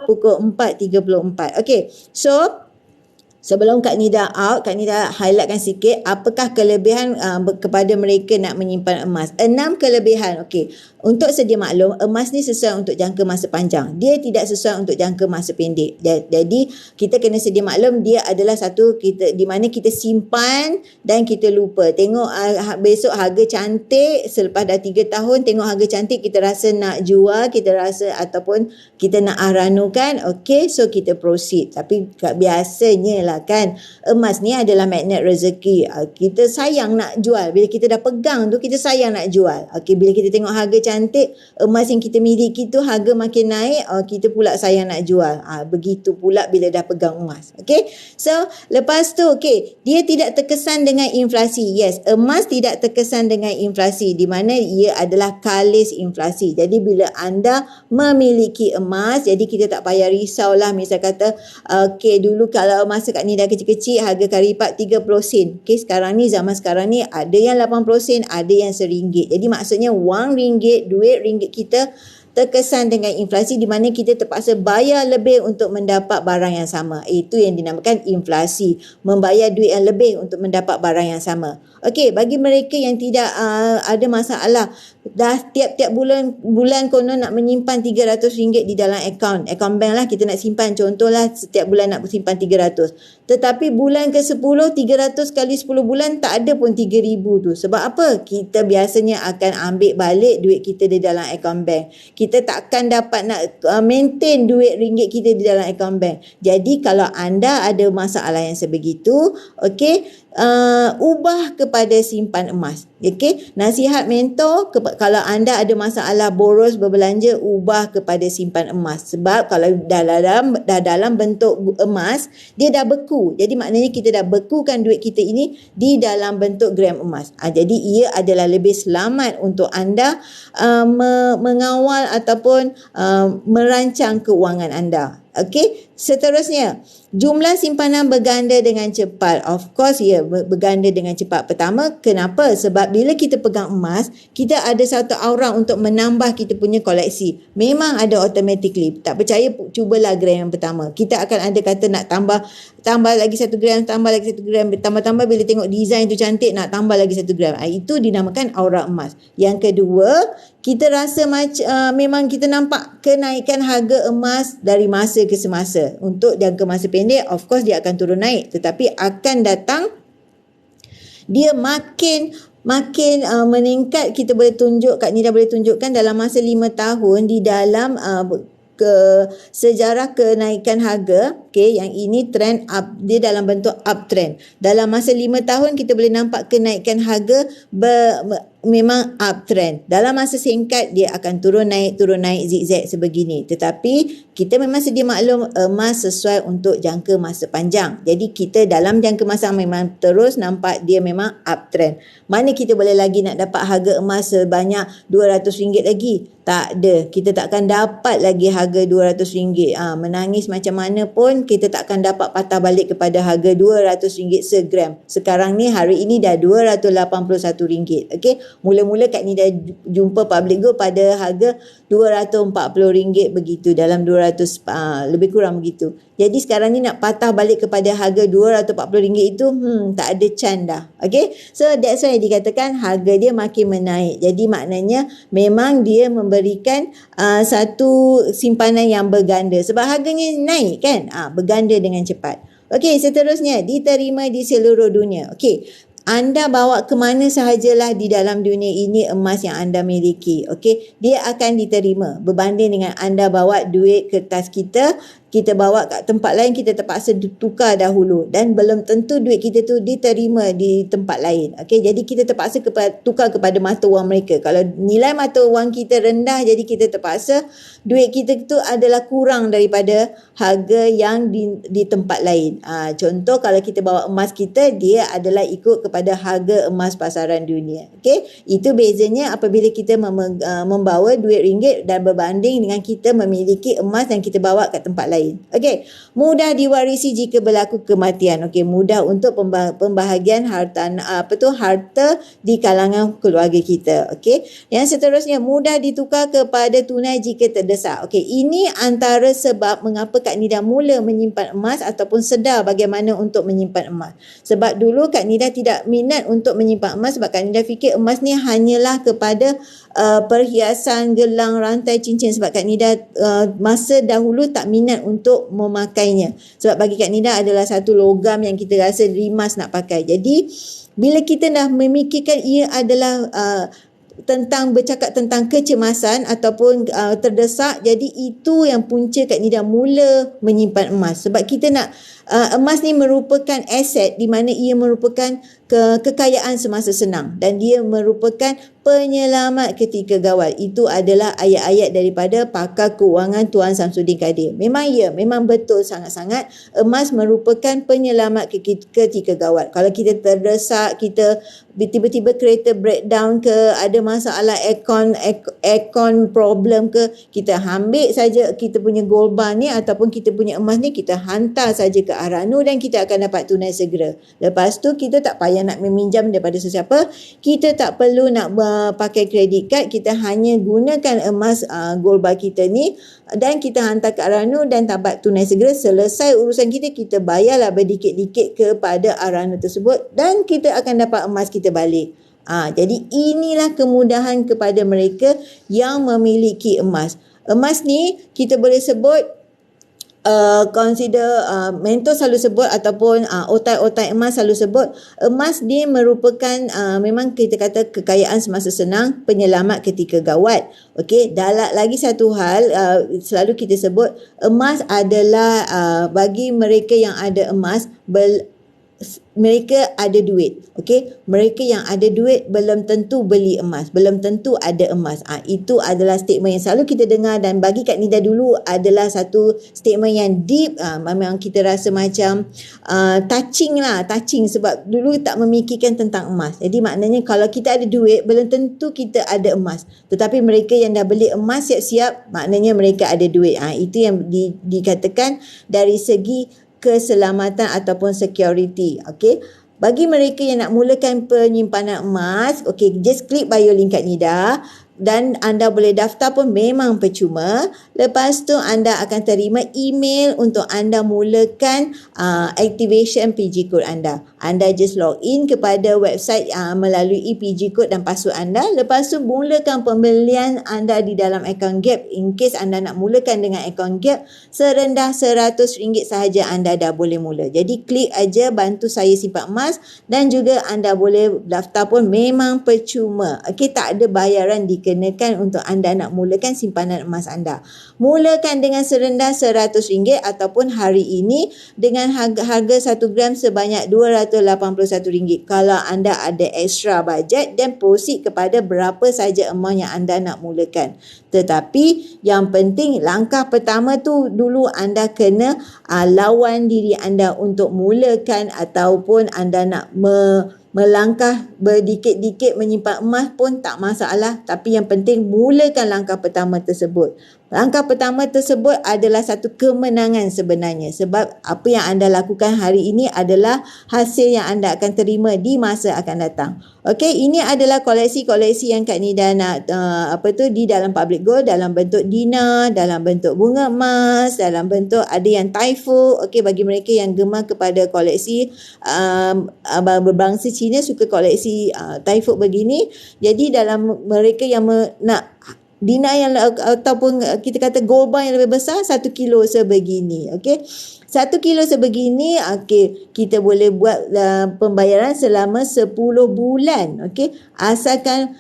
pukul 4.34. Okey, so sebelum Kak Nida out, Kak Nida highlightkan sikit apakah kelebihan kepada mereka nak menyimpan emas. 6 kelebihan. Okey, untuk sedia maklum, emas ni sesuai untuk jangka masa panjang. Dia tidak sesuai untuk jangka masa pendek. Jadi kita kena sedia maklum, dia adalah satu kita di mana kita simpan dan kita lupa. Tengok besok harga cantik, selepas dah 3 tahun tengok harga cantik, kita rasa nak jual, kita rasa ataupun kita nak ranukan. Okey, so kita proceed. Tapi biasanya lah kan, emas ni adalah magnet rezeki. Kita sayang nak jual. Bila kita dah pegang tu, kita sayang nak jual. Okey, bila kita tengok harga cantik, emas yang kita miliki tu harga makin naik, kita pula sayang nak jual. Begitu pula bila dah pegang emas. Okey, so lepas tu dia tidak terkesan dengan inflasi. Yes, emas tidak terkesan dengan inflasi, di mana ia adalah kalis inflasi. Jadi bila anda memiliki emas, jadi kita tak payah risaulah. Misal kata dulu kalau masa Kak Nida kecil-kecil harga karipat 30 sen. Sekarang ni, zaman sekarang ni ada yang 80 sen, ada yang RM1. Jadi maksudnya wang ringgit, duit ringgit kita terkesan dengan inflasi, di mana kita terpaksa bayar lebih untuk mendapat barang yang sama. Itu yang dinamakan inflasi, membayar duit yang lebih untuk mendapat barang yang sama. Okey, bagi mereka yang tidak ada masalah, dah tiap-tiap bulan konon nak menyimpan RM300 di dalam akaun bank lah, kita nak simpan, contohlah setiap bulan nak simpan 300. Tetapi bulan ke-10, 300 kali 10 bulan tak ada pun 3,000 tu. Sebab apa? Kita biasanya akan ambil balik duit kita di dalam akaun bank. Kita takkan dapat nak maintain duit ringgit kita di dalam akaun bank. Jadi kalau anda ada masalah yang sebegitu, okey, ubah kepada simpan emas. Okey, nasihat mentor kalau anda ada masalah boros berbelanja, ubah kepada simpan emas. Sebab kalau dah dalam bentuk emas, dia dah beku. Jadi maknanya kita dah bekukan duit kita ini di dalam bentuk gram emas. Jadi ia adalah lebih selamat untuk anda mengawal ataupun merancang keuangan anda. Okey, seterusnya, jumlah simpanan berganda dengan cepat. Of course, ya, berganda dengan cepat. Pertama, kenapa? Sebab bila kita pegang emas, kita ada satu aura untuk menambah kita punya koleksi. Memang ada automatically. Tak percaya, cubalah gram yang pertama. Kita akan ada kata nak tambah lagi 1 gram, tambah lagi 1 gram, tambah-tambah bila tengok design tu cantik, nak tambah lagi 1 gram. Itu dinamakan aura emas. Yang kedua, kita rasa memang kita nampak kenaikan harga emas dari masa ke semasa. Untuk jangka masa pendek, of course dia akan turun naik. Tetapi akan datang, dia makin meningkat. Kita boleh tunjuk, Kak Nida boleh tunjukkan dalam masa 5 tahun di dalam sejarah kenaikan harga. Okay, yang ini trend up, dia dalam bentuk uptrend. Dalam masa 5 tahun kita boleh nampak kenaikan harga memang uptrend. Dalam masa singkat dia akan turun naik zigzag sebegini. Tetapi kita memang sedia maklum emas sesuai untuk jangka masa panjang. Jadi kita dalam jangka masa memang terus nampak dia memang uptrend. Mana kita boleh lagi nak dapat harga emas sebanyak RM200 lagi? Tak ada. Kita takkan dapat lagi harga RM200. Menangis macam mana pun kita takkan dapat patah balik kepada harga RM200 segram. Sekarang ni hari ini dah RM281. Okey. Mula-mula Kak Nida jumpa public gold pada harga RM240 begitu, dalam 200 lebih kurang begitu. Jadi sekarang ni nak patah balik kepada harga RM240 itu tak ada chance dah. Okey. So that's why dikatakan harga dia makin menaik. Jadi maknanya memang dia memberikan satu simpanan yang berganda sebab harganya naik kan. Berganda dengan cepat. Okey, seterusnya diterima di seluruh dunia. Okey. Anda bawa ke mana sahajalah di dalam dunia ini emas yang anda miliki. Okey, dia akan diterima. Berbanding dengan anda bawa duit kertas kita bawa kat tempat lain, kita terpaksa tukar dahulu dan belum tentu duit kita tu diterima di tempat lain. Okey, jadi kita terpaksa tukar kepada mata wang mereka. Kalau nilai mata wang kita rendah, jadi kita terpaksa duit kita tu adalah kurang daripada harga yang di tempat lain. Contoh kalau kita bawa emas kita, dia adalah ikut kepada harga emas pasaran dunia. Okey, itu bezanya apabila kita membawa duit ringgit dan berbanding dengan kita memiliki emas yang kita bawa kat tempat lain. Okey, mudah diwarisi jika berlaku kematian. Okey, mudah untuk pembahagian harta di kalangan keluarga kita. Okey, yang seterusnya mudah ditukar kepada tunai jika terdesak. Okey, ini antara sebab mengapa Kak Nida mula menyimpan emas ataupun sedar bagaimana untuk menyimpan emas. Sebab dulu Kak Nida tidak minat untuk menyimpan emas sebab Kak Nida fikir emas ni hanyalah kepada perhiasan, gelang, rantai, cincin. Sebab Kak Nida masa dahulu tak minat untuk memakainya. Sebab bagi Kak Nida adalah satu logam yang kita rasa rimas nak pakai. Jadi bila kita dah memikirkan ia adalah bercakap tentang kecemasan ataupun terdesak, jadi itu yang punca Kak Nida mula menyimpan emas. Sebab kita nak emas ni merupakan aset di mana ia merupakan kekayaan semasa senang dan dia merupakan penyelamat ketika gawat. Itu adalah ayat-ayat daripada pakar kewangan Tuan Samsudin Kadir. Memang betul sangat-sangat emas merupakan penyelamat ketika gawat. Kalau kita terdesak, kita tiba-tiba kereta breakdown ke, ada masalah aircon problem ke, kita ambil saja kita punya gold bar ni ataupun kita punya emas ni, kita hantar saja ke Aranu dan kita akan dapat tunai segera. Lepas tu kita tak payah nak meminjam daripada sesiapa, kita tak perlu nak pakai kredit card, kita hanya gunakan emas gold bar kita ni dan kita hantar ke Aranu dan dapat tunai segera. Selesai urusan kita bayarlah berdikit-dikit kepada Aranu tersebut dan kita akan dapat emas kita balik. Jadi inilah kemudahan kepada mereka yang memiliki emas. Emas ni kita boleh sebut mentor selalu sebut ataupun otai-otai emas selalu sebut emas ni merupakan memang kita kata kekayaan semasa senang, penyelamat ketika gawat. Okey, lagi satu hal selalu kita sebut emas adalah bagi mereka yang ada emas mereka ada duit. Okey, mereka yang ada duit belum tentu beli emas, belum tentu ada emas. Itu adalah statement yang selalu kita dengar, dan bagi Kak Nida dulu adalah satu statement yang deep. Memang kita rasa macam touching lah, touching, sebab dulu tak memikirkan tentang emas. Jadi maknanya kalau kita ada duit belum tentu kita ada emas. Tetapi mereka yang dah beli emas siap-siap, maknanya mereka ada duit. Itu yang dikatakan dari segi keselamatan ataupun security. Okey. Bagi mereka yang nak mulakan penyimpanan emas, okey, just klik bio link Kak Nida dan anda boleh daftar pun memang percuma. Lepas tu anda akan terima email untuk anda mulakan activation PG code anda. Anda just log in kepada website melalui PG code dan password anda. Lepas tu mulakan pembelian anda di dalam akaun Gap. In case anda nak mulakan dengan akaun Gap, serendah RM100 sahaja anda dah boleh mula. Jadi klik aja bantu saya simpan emas, dan juga anda boleh daftar pun memang percuma. Okey, tak ada bayaran dikenakan untuk anda nak mulakan simpanan emas anda. Mulakan dengan serendah RM100 ataupun hari ini dengan harga 1 gram sebanyak RM281. Kalau anda ada extra bajet, dan proceed kepada berapa saja amount yang anda nak mulakan. Tetapi yang penting langkah pertama tu dulu anda kena lawan diri anda untuk mulakan, ataupun anda nak melangkah berdikit-dikit menyimpan emas pun tak masalah. Tapi yang penting mulakan langkah pertama tersebut. Langkah pertama tersebut adalah satu kemenangan sebenarnya, sebab apa yang anda lakukan hari ini adalah hasil yang anda akan terima di masa akan datang. Okey, ini adalah koleksi-koleksi yang Kak Nida nak di dalam public gold, dalam bentuk dinar, dalam bentuk bunga emas, dalam bentuk ada yang taifu. Okey, bagi mereka yang gemar kepada koleksi berbangsa Cina, suka koleksi taifu begini. Jadi dalam mereka yang nak dinar yang ataupun kita kata gold bar yang lebih besar, 1 kilo sebegini. Okey, 1 kilo sebegini. Okey, kita boleh buat pembayaran selama 10 bulan. Okey, asalkan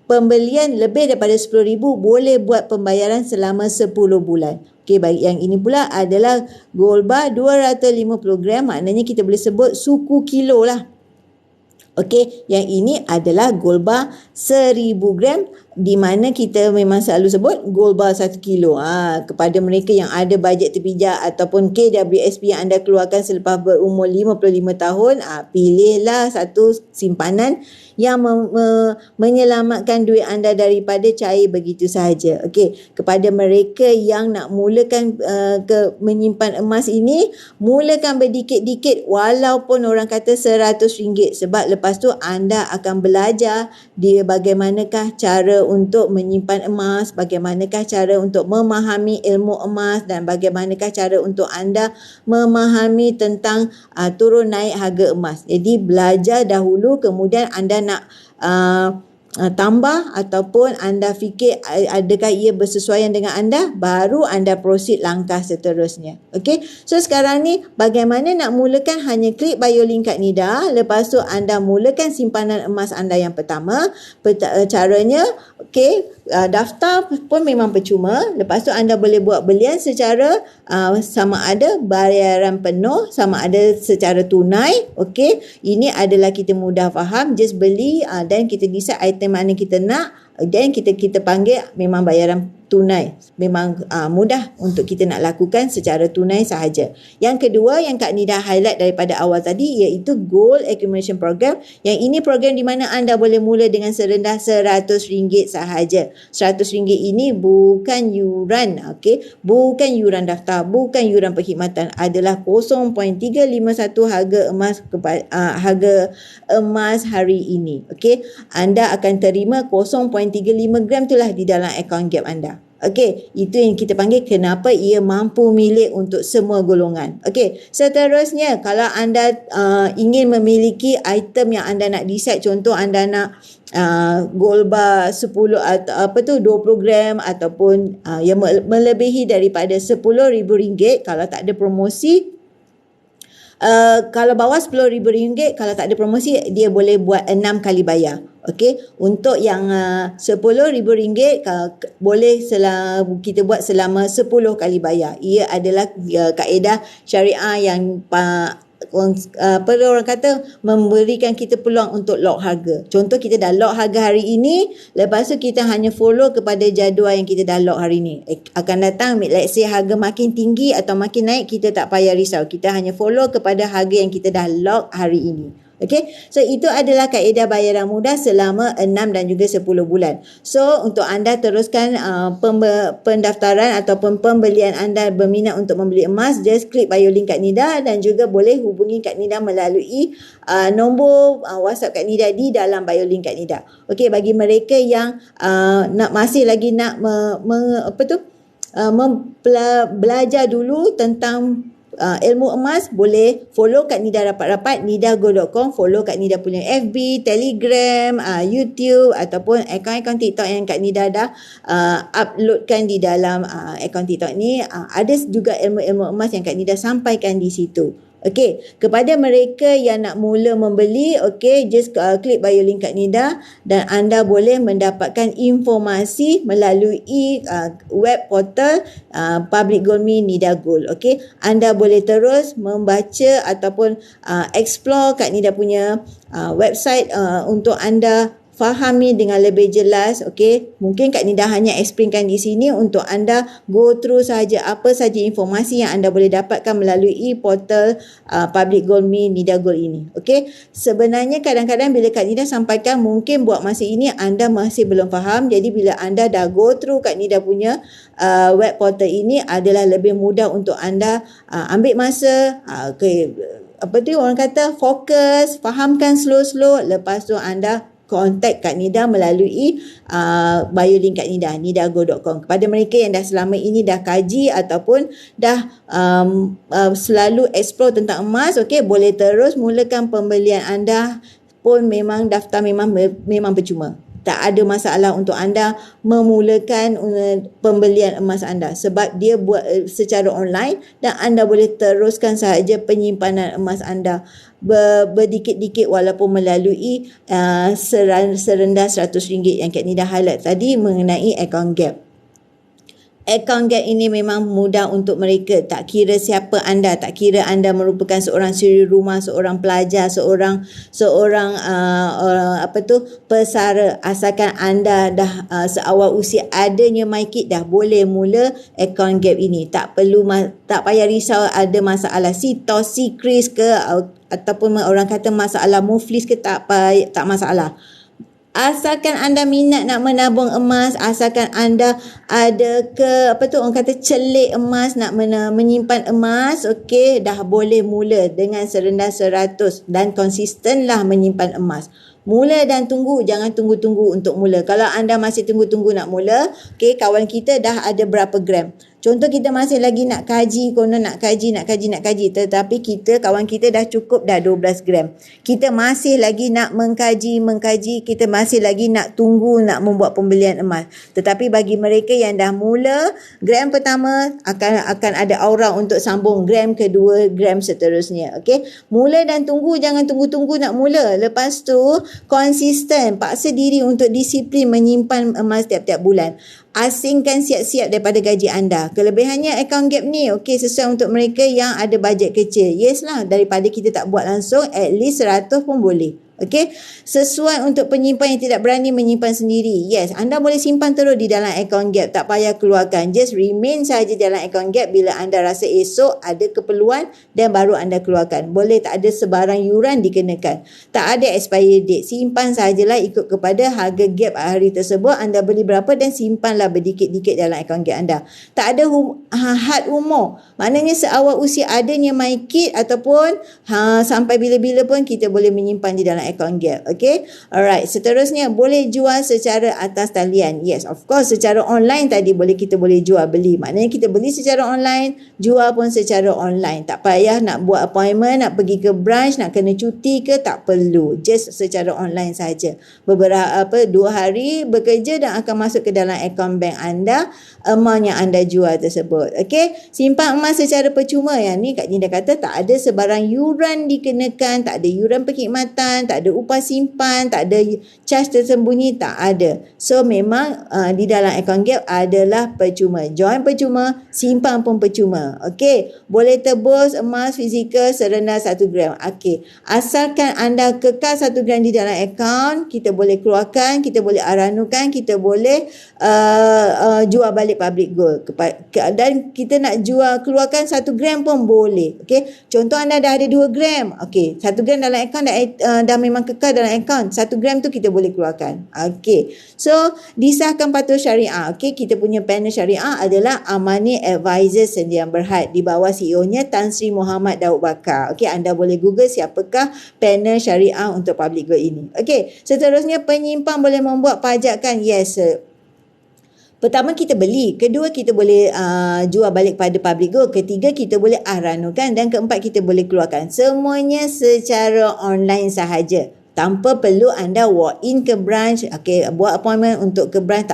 pembelian lebih daripada 10,000 boleh buat pembayaran selama 10 bulan. Okey, baik, yang ini pula adalah gold bar 250 gram, maknanya kita boleh sebut suku kilo lah. Okey, yang ini adalah gold bar 1000 gram, di mana kita memang selalu sebut gold bar 1 kilo. Kepada mereka yang ada bajet terpijak ataupun KWSP yang anda keluarkan selepas berumur 55 tahun, pilihlah satu simpanan yang menyelamatkan duit anda daripada cair begitu sahaja. Okey, kepada mereka yang nak mulakan menyimpan emas ini, mulakan berdikit-dikit walaupun orang kata RM100, sebab lepas tu anda akan belajar bagaimanakah cara untuk menyimpan emas, bagaimanakah cara untuk memahami ilmu emas, dan bagaimanakah cara untuk anda memahami tentang turun naik harga emas. Jadi belajar dahulu, kemudian anda nak tambah ataupun anda fikir adakah ia bersesuaian dengan anda, baru anda proceed langkah seterusnya. Okey, so sekarang ni bagaimana nak mulakan? Hanya klik bio link Kak Nida, lepas tu anda mulakan simpanan emas anda yang pertama. Caranya, okey, daftar pun memang percuma. Lepas tu anda boleh buat belian secara sama ada bayaran penuh, sama ada secara tunai. Okey, ini adalah kita mudah faham, just beli dan kita decide item mana kita nak, dan kita panggil memang bayaran tunai. Memang mudah untuk kita nak lakukan secara tunai sahaja. Yang kedua yang Kak Nida highlight daripada awal tadi, iaitu Gold Accumulation Program. Yang ini program di mana anda boleh mula dengan serendah RM100 sahaja. RM100 ini bukan yuran, okey, bukan yuran daftar, bukan yuran perkhidmatan, adalah 0.351 harga emas hari ini. Okey, anda akan terima 0.35 gram itulah di dalam akaun Gap anda. Okey, itu yang kita panggil kenapa ia mampu milik untuk semua golongan. Okey, seterusnya kalau anda ingin memiliki item yang anda nak decide, contoh anda nak gold bar 10 atau 20 gram ataupun yang melebihi daripada RM10,000, kalau tak ada promosi, kalau bawah RM10,000, kalau tak ada promosi, dia boleh buat 6 kali bayar. Okey, untuk yang RM10,000 boleh kita buat selama 10 kali bayar. Ia adalah kaedah syariah yang orang kata memberikan kita peluang untuk lock harga. Contoh kita dah lock harga hari ini, lepas tu kita hanya follow kepada jadual yang kita dah lock hari ini. Akan datang let's say harga makin tinggi atau makin naik, kita tak payah risau. Kita hanya follow kepada harga yang kita dah lock hari ini. Okay, so itu adalah kaedah bayaran mudah selama 6 dan juga 10 bulan. So untuk anda teruskan pendaftaran ataupun pembelian anda berminat untuk membeli emas, just klik bio link Kak Nida dan juga boleh hubungi Kak Nida melalui nombor WhatsApp Kak Nida di dalam bio link Kak Nida. Okay, bagi mereka yang masih lagi nak belajar dulu tentang ilmu emas, boleh follow Kak Nida rapat-rapat nidago.com, follow Kak Nida punya FB, Telegram, YouTube ataupun akaun-akaun TikTok yang Kak Nida dah uploadkan di dalam akaun TikTok ni. Ada juga ilmu-ilmu emas yang Kak Nida sampaikan di situ. Okey, kepada mereka yang nak mula membeli, okey, just klik bio link Kak Nida dan anda boleh mendapatkan informasi melalui web portal Public Gold Me Nida Gold. Okey, anda boleh terus membaca ataupun explore Kak Nida punya website untuk anda fahami dengan lebih jelas. Okey, mungkin Kak Nida hanya explainkan di sini untuk anda go through saja apa saja informasi yang anda boleh dapatkan melalui portal Public Gold Me Nida Gold ini. Okey, sebenarnya kadang-kadang bila Kak Nida sampaikan, mungkin buat masa ini anda masih belum faham. Jadi bila anda dah go through Kak Nida punya web portal ini, adalah lebih mudah untuk anda ambil masa, orang kata fokus, fahamkan slow-slow, lepas tu anda kontak Kak Nida melalui bio link Kak Nida, nidago.com. Kepada mereka yang dah selama ini dah kaji ataupun dah selalu explore tentang emas, okey, boleh terus mulakan pembelian anda pun memang daftar memang percuma. Tak ada masalah untuk anda memulakan pembelian emas anda sebab dia buat secara online dan anda boleh teruskan sahaja penyimpanan emas anda berdikit-dikit walaupun melalui serendah RM100 yang Kak Nida highlight tadi mengenai account gap. Account gap ini memang mudah untuk mereka, tak kira siapa anda, tak kira anda merupakan seorang suri rumah, seorang pelajar, seorang pesara, asalkan anda dah seawal usia adanya MyKit, dah boleh mula account gap ini. Tak payah risau ada masalah sitos, secret ke ataupun orang kata masalah muflis ke, tak masalah. Asalkan anda minat nak menabung emas, asalkan anda ada orang kata celik emas, nak menyimpan emas, okey, dah boleh mula dengan serendah 100 dan konsistenlah menyimpan emas. Mula dan tunggu, jangan tunggu-tunggu untuk mula. Kalau anda masih tunggu-tunggu nak mula, okey, kawan kita dah ada berapa gram. Contoh kita masih lagi nak kaji, konon nak kaji, tetapi kawan kita dah cukup dah 12 gram. Kita masih lagi nak mengkaji, kita masih lagi nak tunggu nak membuat pembelian emas. Tetapi bagi mereka yang dah mula, gram pertama akan ada aura untuk sambung gram kedua, gram seterusnya. Okey, mula dan tunggu, jangan tunggu-tunggu nak mula. Lepas tu konsisten, paksa diri untuk disiplin menyimpan emas tiap-tiap bulan. Asingkan siap-siap daripada gaji anda. Kelebihannya account gap ni, okey, sesuai untuk mereka yang ada bajet kecil. Yes lah, daripada kita tak buat langsung, at least 100 pun boleh. Okey, sesuai untuk penyimpan yang tidak berani menyimpan sendiri. Yes, anda boleh simpan terus di dalam account gap, tak payah keluarkan. Just remain saja dalam account gap bila anda rasa esok ada keperluan dan baru anda keluarkan. Boleh, tak ada sebarang yuran dikenakan. Tak ada expiry date. Simpan sajalah ikut kepada harga gap hari tersebut. Anda beli berapa dan simpanlah berdikit-dikit dalam account gap anda. Tak ada had umur. Maknanya seawal usia adanya MyKit ataupun sampai bila-bila pun kita boleh menyimpan di dalam account gap. Okay, alright, seterusnya boleh jual secara atas talian. Yes, of course, secara online tadi kita boleh jual beli. Maknanya kita beli secara online, jual pun secara online. Tak payah nak buat appointment, nak pergi ke branch, nak kena cuti ke, tak perlu. Just secara online saja. 2 hari bekerja dan akan masuk ke dalam account bank anda emas yang anda jual tersebut. Okay, simpan emas secara percuma. Yang ni Kak Nida kata tak ada sebarang yuran dikenakan, tak ada yuran perkhidmatan, tak tak ada upah simpan, tak ada charge tersembunyi, tak ada. So memang di dalam akaun Gap adalah percuma. Join percuma, simpan pun percuma. Okey, boleh tebus emas fizikal serendah 1 gram. Okey, asalkan anda kekal 1 gram di dalam akaun, kita boleh keluarkan, kita boleh aranukan, kita boleh jual balik public gold. Dan kita nak jual keluarkan 1 gram pun boleh. Okey, contoh anda dah ada 2 gram. Okey, 1 gram dalam akaun dah memang kekal dalam akaun. 1 gram tu kita boleh keluarkan. Okey, so disahkan patuh syariah. Okey, kita punya panel syariah adalah Amani Advisor Sdn Bhd di bawah CEO-nya Tan Sri Muhammad Daud Bakar. Okey, anda boleh google siapakah panel syariah untuk public gold ini. Okey, seterusnya penyimpan boleh membuat pajakan. Yes, pertama kita beli, kedua kita boleh jual balik pada public gold, ketiga kita boleh aranukan, dan keempat kita boleh keluarkan. Semuanya secara online sahaja, tanpa perlu anda walk in ke branch. Okey, buat appointment untuk ke branch,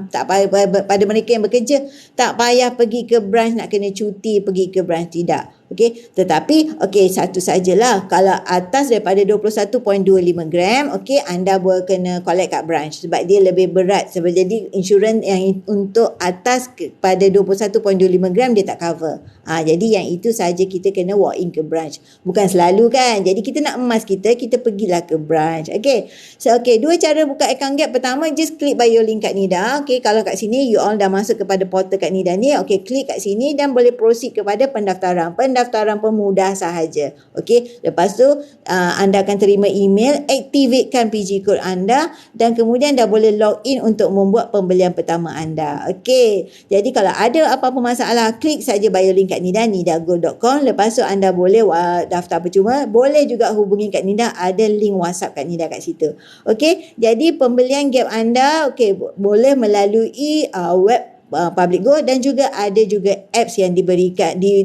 tak payah pada mereka yang bekerja, tak payah pergi ke branch nak kena cuti pergi ke branch, tidak. Okey, tetapi satu sajalah, kalau atas daripada 21.25 gram, okey, anda boleh kena collect kat branch sebab dia lebih berat. Sebab jadi insurans yang untuk atas pada 21.25 gram dia tak cover. Jadi yang itu saja kita kena walk in ke branch. Bukan selalu kan. Jadi kita nak emas kita pergilah ke branch. Okey. So dua cara buka account Gap. Pertama, just klik bio link kat Nida. Okey, kalau kat sini you all dah masuk kepada portal kat Nida ni, okey, klik kat sini dan boleh proceed kepada pendaftaran. Pendaftaran pun mudah sahaja. Okey, lepas tu anda akan terima email, aktifkan PG code anda dan kemudian dah boleh log in untuk membuat pembelian pertama anda. Okey, jadi kalau ada apa-apa masalah, klik saja bio link kat Nida, nidagold.com. Lepas tu anda boleh daftar percuma. Boleh juga hubungi kat Nida, ada link WhatsApp kat Nida kat situ. Okey, jadi pembelian Gap anda boleh melalui web public gold, dan juga ada juga apps yang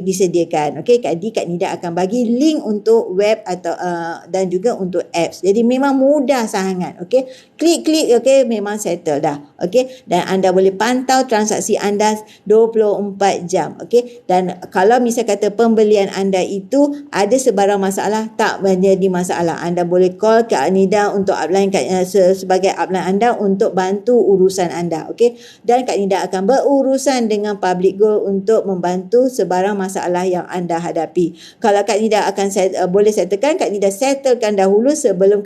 disediakan. Okey, Kak Nida akan bagi link untuk web atau dan juga untuk apps. Jadi memang mudah sangat. Okey, klik memang settle dah. Okey, dan anda boleh pantau transaksi anda 24 jam. Okey, dan kalau misal kata pembelian anda itu ada sebarang masalah, tak menjadi masalah, anda boleh call Kak Nida untuk upline sebagai upline anda untuk bantu urusan anda. Okey, dan Kak Nida akan berurusan dengan public gold untuk membantu sebarang masalah yang anda hadapi. Kalau Kak Nida akan boleh settlekan, Kak Nida settlekan dahulu sebelum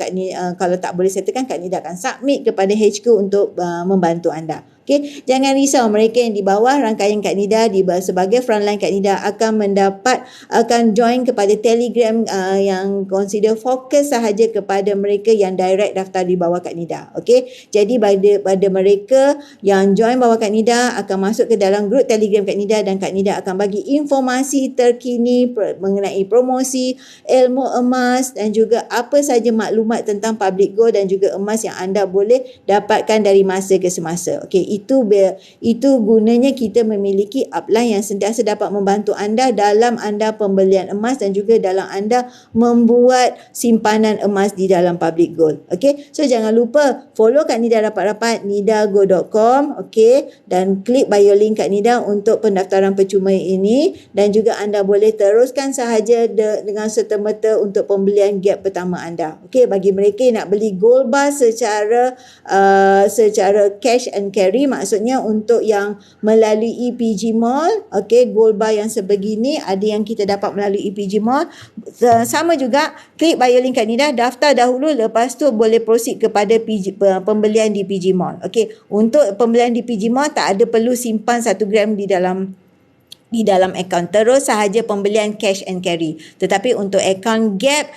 kalau tak boleh settlekan, Kak Nida akan submit kepada HQ untuk membantu anda. Okey, jangan risau, mereka yang di bawah rangkaian Kak Nida sebagai frontline Kak Nida akan join kepada Telegram yang consider fokus sahaja kepada mereka yang direct daftar di bawah Kak Nida. Okey, jadi pada mereka yang join bawah Kak Nida akan masuk ke dalam grup Telegram Kak Nida, dan Kak Nida akan bagi informasi terkini mengenai promosi, ilmu emas, dan juga apa saja maklumat tentang public gold dan juga emas yang anda boleh dapatkan dari masa ke semasa. Okey, itu gunanya kita memiliki upline yang sentiasa dapat membantu anda dalam anda pembelian emas dan juga dalam anda membuat simpanan emas di dalam public gold. Okey, so jangan lupa follow Kak Nida rapat-rapat, nidago.com. Okey, dan klik bio link Kak Nida untuk pendaftaran percuma ini, dan juga anda boleh teruskan sahaja dengan serta-merta untuk pembelian Gap pertama anda. Okey, bagi mereka yang nak beli gold bar secara cash and carry, maksudnya untuk yang melalui PG Mall, okey, gold bar yang sebegini ada yang kita dapat melalui PG Mall. Sama juga, klik bio link Kak Nida, daftar dahulu, lepas tu boleh proceed kepada pembelian di PG Mall. Okey, untuk pembelian di PG Mall tak ada perlu simpan 1 gram di dalam akaun, terus sahaja pembelian cash and carry. Tetapi untuk akaun Gap,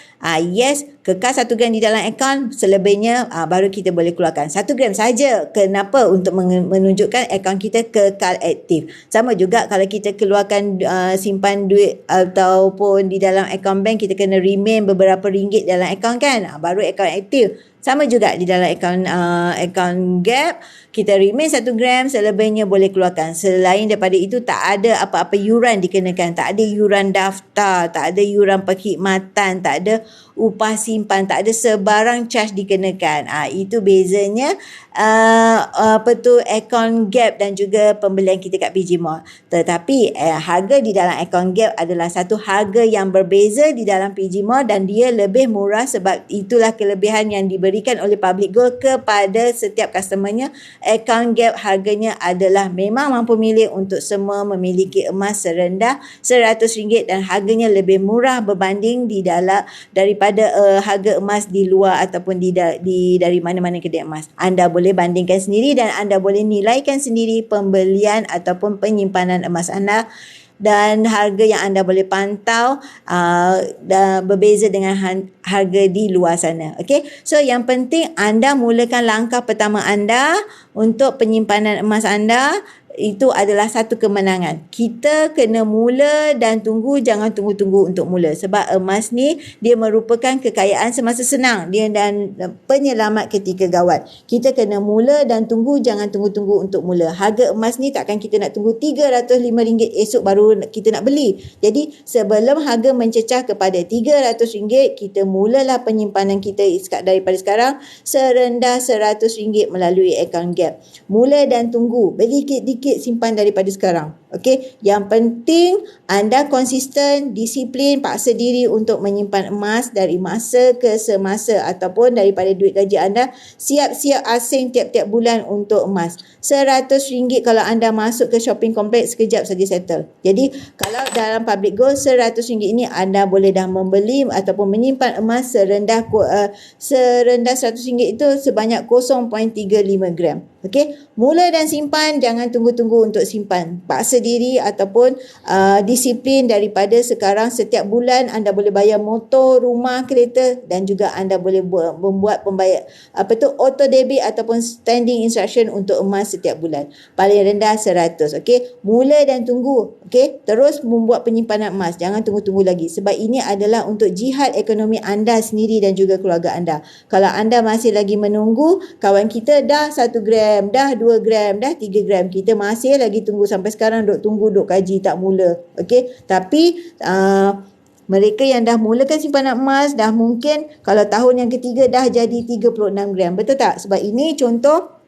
yes, kekal 1 gram di dalam akaun, selebihnya baru kita boleh keluarkan 1 gram saja. Kenapa? Untuk menunjukkan akaun kita kekal aktif. Sama juga kalau kita keluarkan simpan duit ataupun di dalam akaun bank, kita kena remain beberapa ringgit dalam akaun kan, baru akaun aktif. Sama juga di dalam akaun Gap, kita remain 1 gram, selebihnya boleh keluarkan. Selain daripada itu, tak ada apa-apa yuran dikenakan. Tak ada yuran daftar, tak ada yuran perkhidmatan, tak ada upah simpan, tak ada sebarang charge dikenakan. Itu bezanya account gap dan juga pembelian kita kat PG Mall. Tetapi harga di dalam account gap adalah satu harga yang berbeza di dalam PG Mall dan dia lebih murah sebab itulah kelebihan yang diberikan oleh Public Gold kepada setiap customernya. Account gap harganya adalah memang mampu milik untuk semua memiliki emas serendah RM100 dan harganya lebih murah berbanding daripada harga emas di luar ataupun dari mana-mana kedai emas. Anda boleh bandingkan sendiri dan anda boleh nilaikan sendiri pembelian ataupun penyimpanan emas anda, dan harga yang anda boleh pantau berbeza dengan harga di luar sana. Okay? So yang penting anda mulakan langkah pertama anda untuk penyimpanan emas anda. Itu adalah satu kemenangan. Kita kena mula dan tunggu, jangan tunggu-tunggu untuk mula. Sebab emas ni dia merupakan kekayaan semasa senang. Dia dan penyelamat ketika gawat. Kita kena mula dan tunggu, jangan tunggu-tunggu untuk mula. Harga emas ni takkan kita nak tunggu RM305 esok baru kita nak beli. Jadi sebelum harga mencecah kepada RM300, kita mulalah penyimpanan kita daripada sekarang serendah RM100 melalui account gap. Mula dan tunggu. Sedikit-sedikit simpan daripada sekarang. Okey, yang penting anda konsisten, disiplin, paksa diri untuk menyimpan emas dari masa ke semasa ataupun daripada duit gaji anda, siap-siap asing tiap-tiap bulan untuk emas. RM100 kalau anda masuk ke shopping complex sekejap saja settle. Jadi kalau dalam Public Gold RM100 ini anda boleh dah membeli ataupun menyimpan emas serendah RM100 itu sebanyak 0.35 gram. Okey, mula dan simpan, jangan tunggu-tunggu untuk simpan. Paksa diri ataupun disiplin daripada sekarang. Setiap bulan anda boleh bayar motor, rumah, kereta dan juga anda boleh membuat pembayar auto debit ataupun standing instruction untuk emas setiap bulan. Paling rendah 100. Okey, mula dan tunggu. Okey, terus membuat penyimpanan emas. Jangan tunggu-tunggu lagi sebab ini adalah untuk jihad ekonomi anda sendiri dan juga keluarga anda. Kalau anda masih lagi menunggu, kawan kita dah 1 gram, dah 2 gram, dah 3 gram, kita masih lagi tunggu sampai sekarang, duk kaji tak mula. Okey, tapi mereka yang dah mulakan simpanan emas dah mungkin kalau tahun yang ketiga dah jadi 36 gram. Betul tak? Sebab ini contoh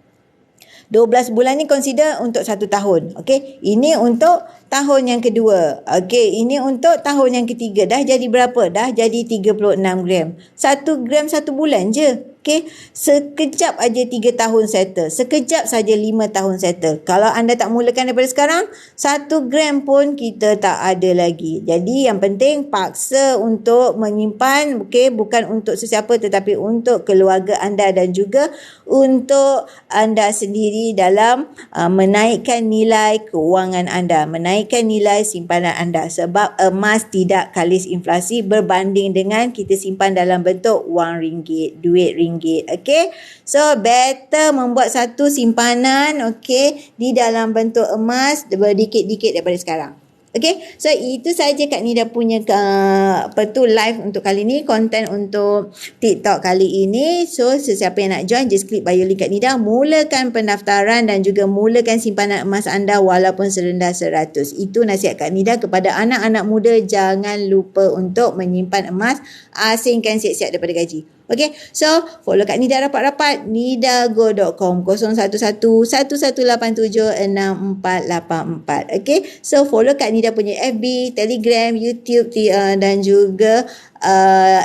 12 bulan ni consider untuk 1 tahun. Okey, ini untuk tahun yang kedua. Okey, ini untuk tahun yang ketiga. Dah jadi berapa? Dah jadi 36 gram. 1 gram 1 bulan je. Okey, sekejap aja 3 tahun settle. Sekejap saja 5 tahun settle. Kalau anda tak mulakan daripada sekarang, 1 gram pun kita tak ada lagi. Jadi yang penting paksa untuk menyimpan, okey, bukan untuk sesiapa tetapi untuk keluarga anda dan juga untuk anda sendiri dalam menaikkan nilai keuangan anda, menaikkan nilai simpanan anda. Sebab emas tidak kalis inflasi berbanding dengan kita simpan dalam bentuk wang ringgit, duit ringgit. Okay, so better membuat satu simpanan, okay, di dalam bentuk emas berdikit-dikit daripada sekarang. Okay, so itu saja Kak Nida punya live untuk kali ni, konten untuk TikTok kali ini. So sesiapa yang nak join, just klik bio link Kak Nida, mulakan pendaftaran dan juga mulakan simpanan emas anda walaupun serendah 100. Itu nasihat Kak Nida kepada anak-anak muda, jangan lupa untuk menyimpan emas, asingkan siap-siap daripada gaji. Okay, so follow Kak Nida rapat-rapat, nidago.com 0111876484. Okay, so follow Kak Nida punya FB, Telegram, YouTube dan juga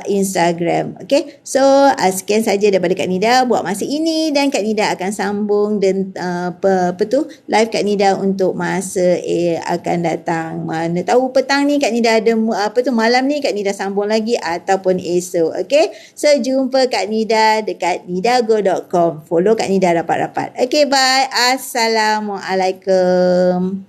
Instagram. Okay, so sekian saja daripada Kak Nida buat masa ini dan Kak Nida akan sambung dan live Kak Nida untuk masa akan datang. Mana tahu petang ni Kak Nida ada malam ni Kak Nida sambung lagi ataupun esok. Okay, so jumpa Kak Nida dekat nidago.com. Follow Kak Nida rapat-rapat. Okay, bye. Assalamualaikum.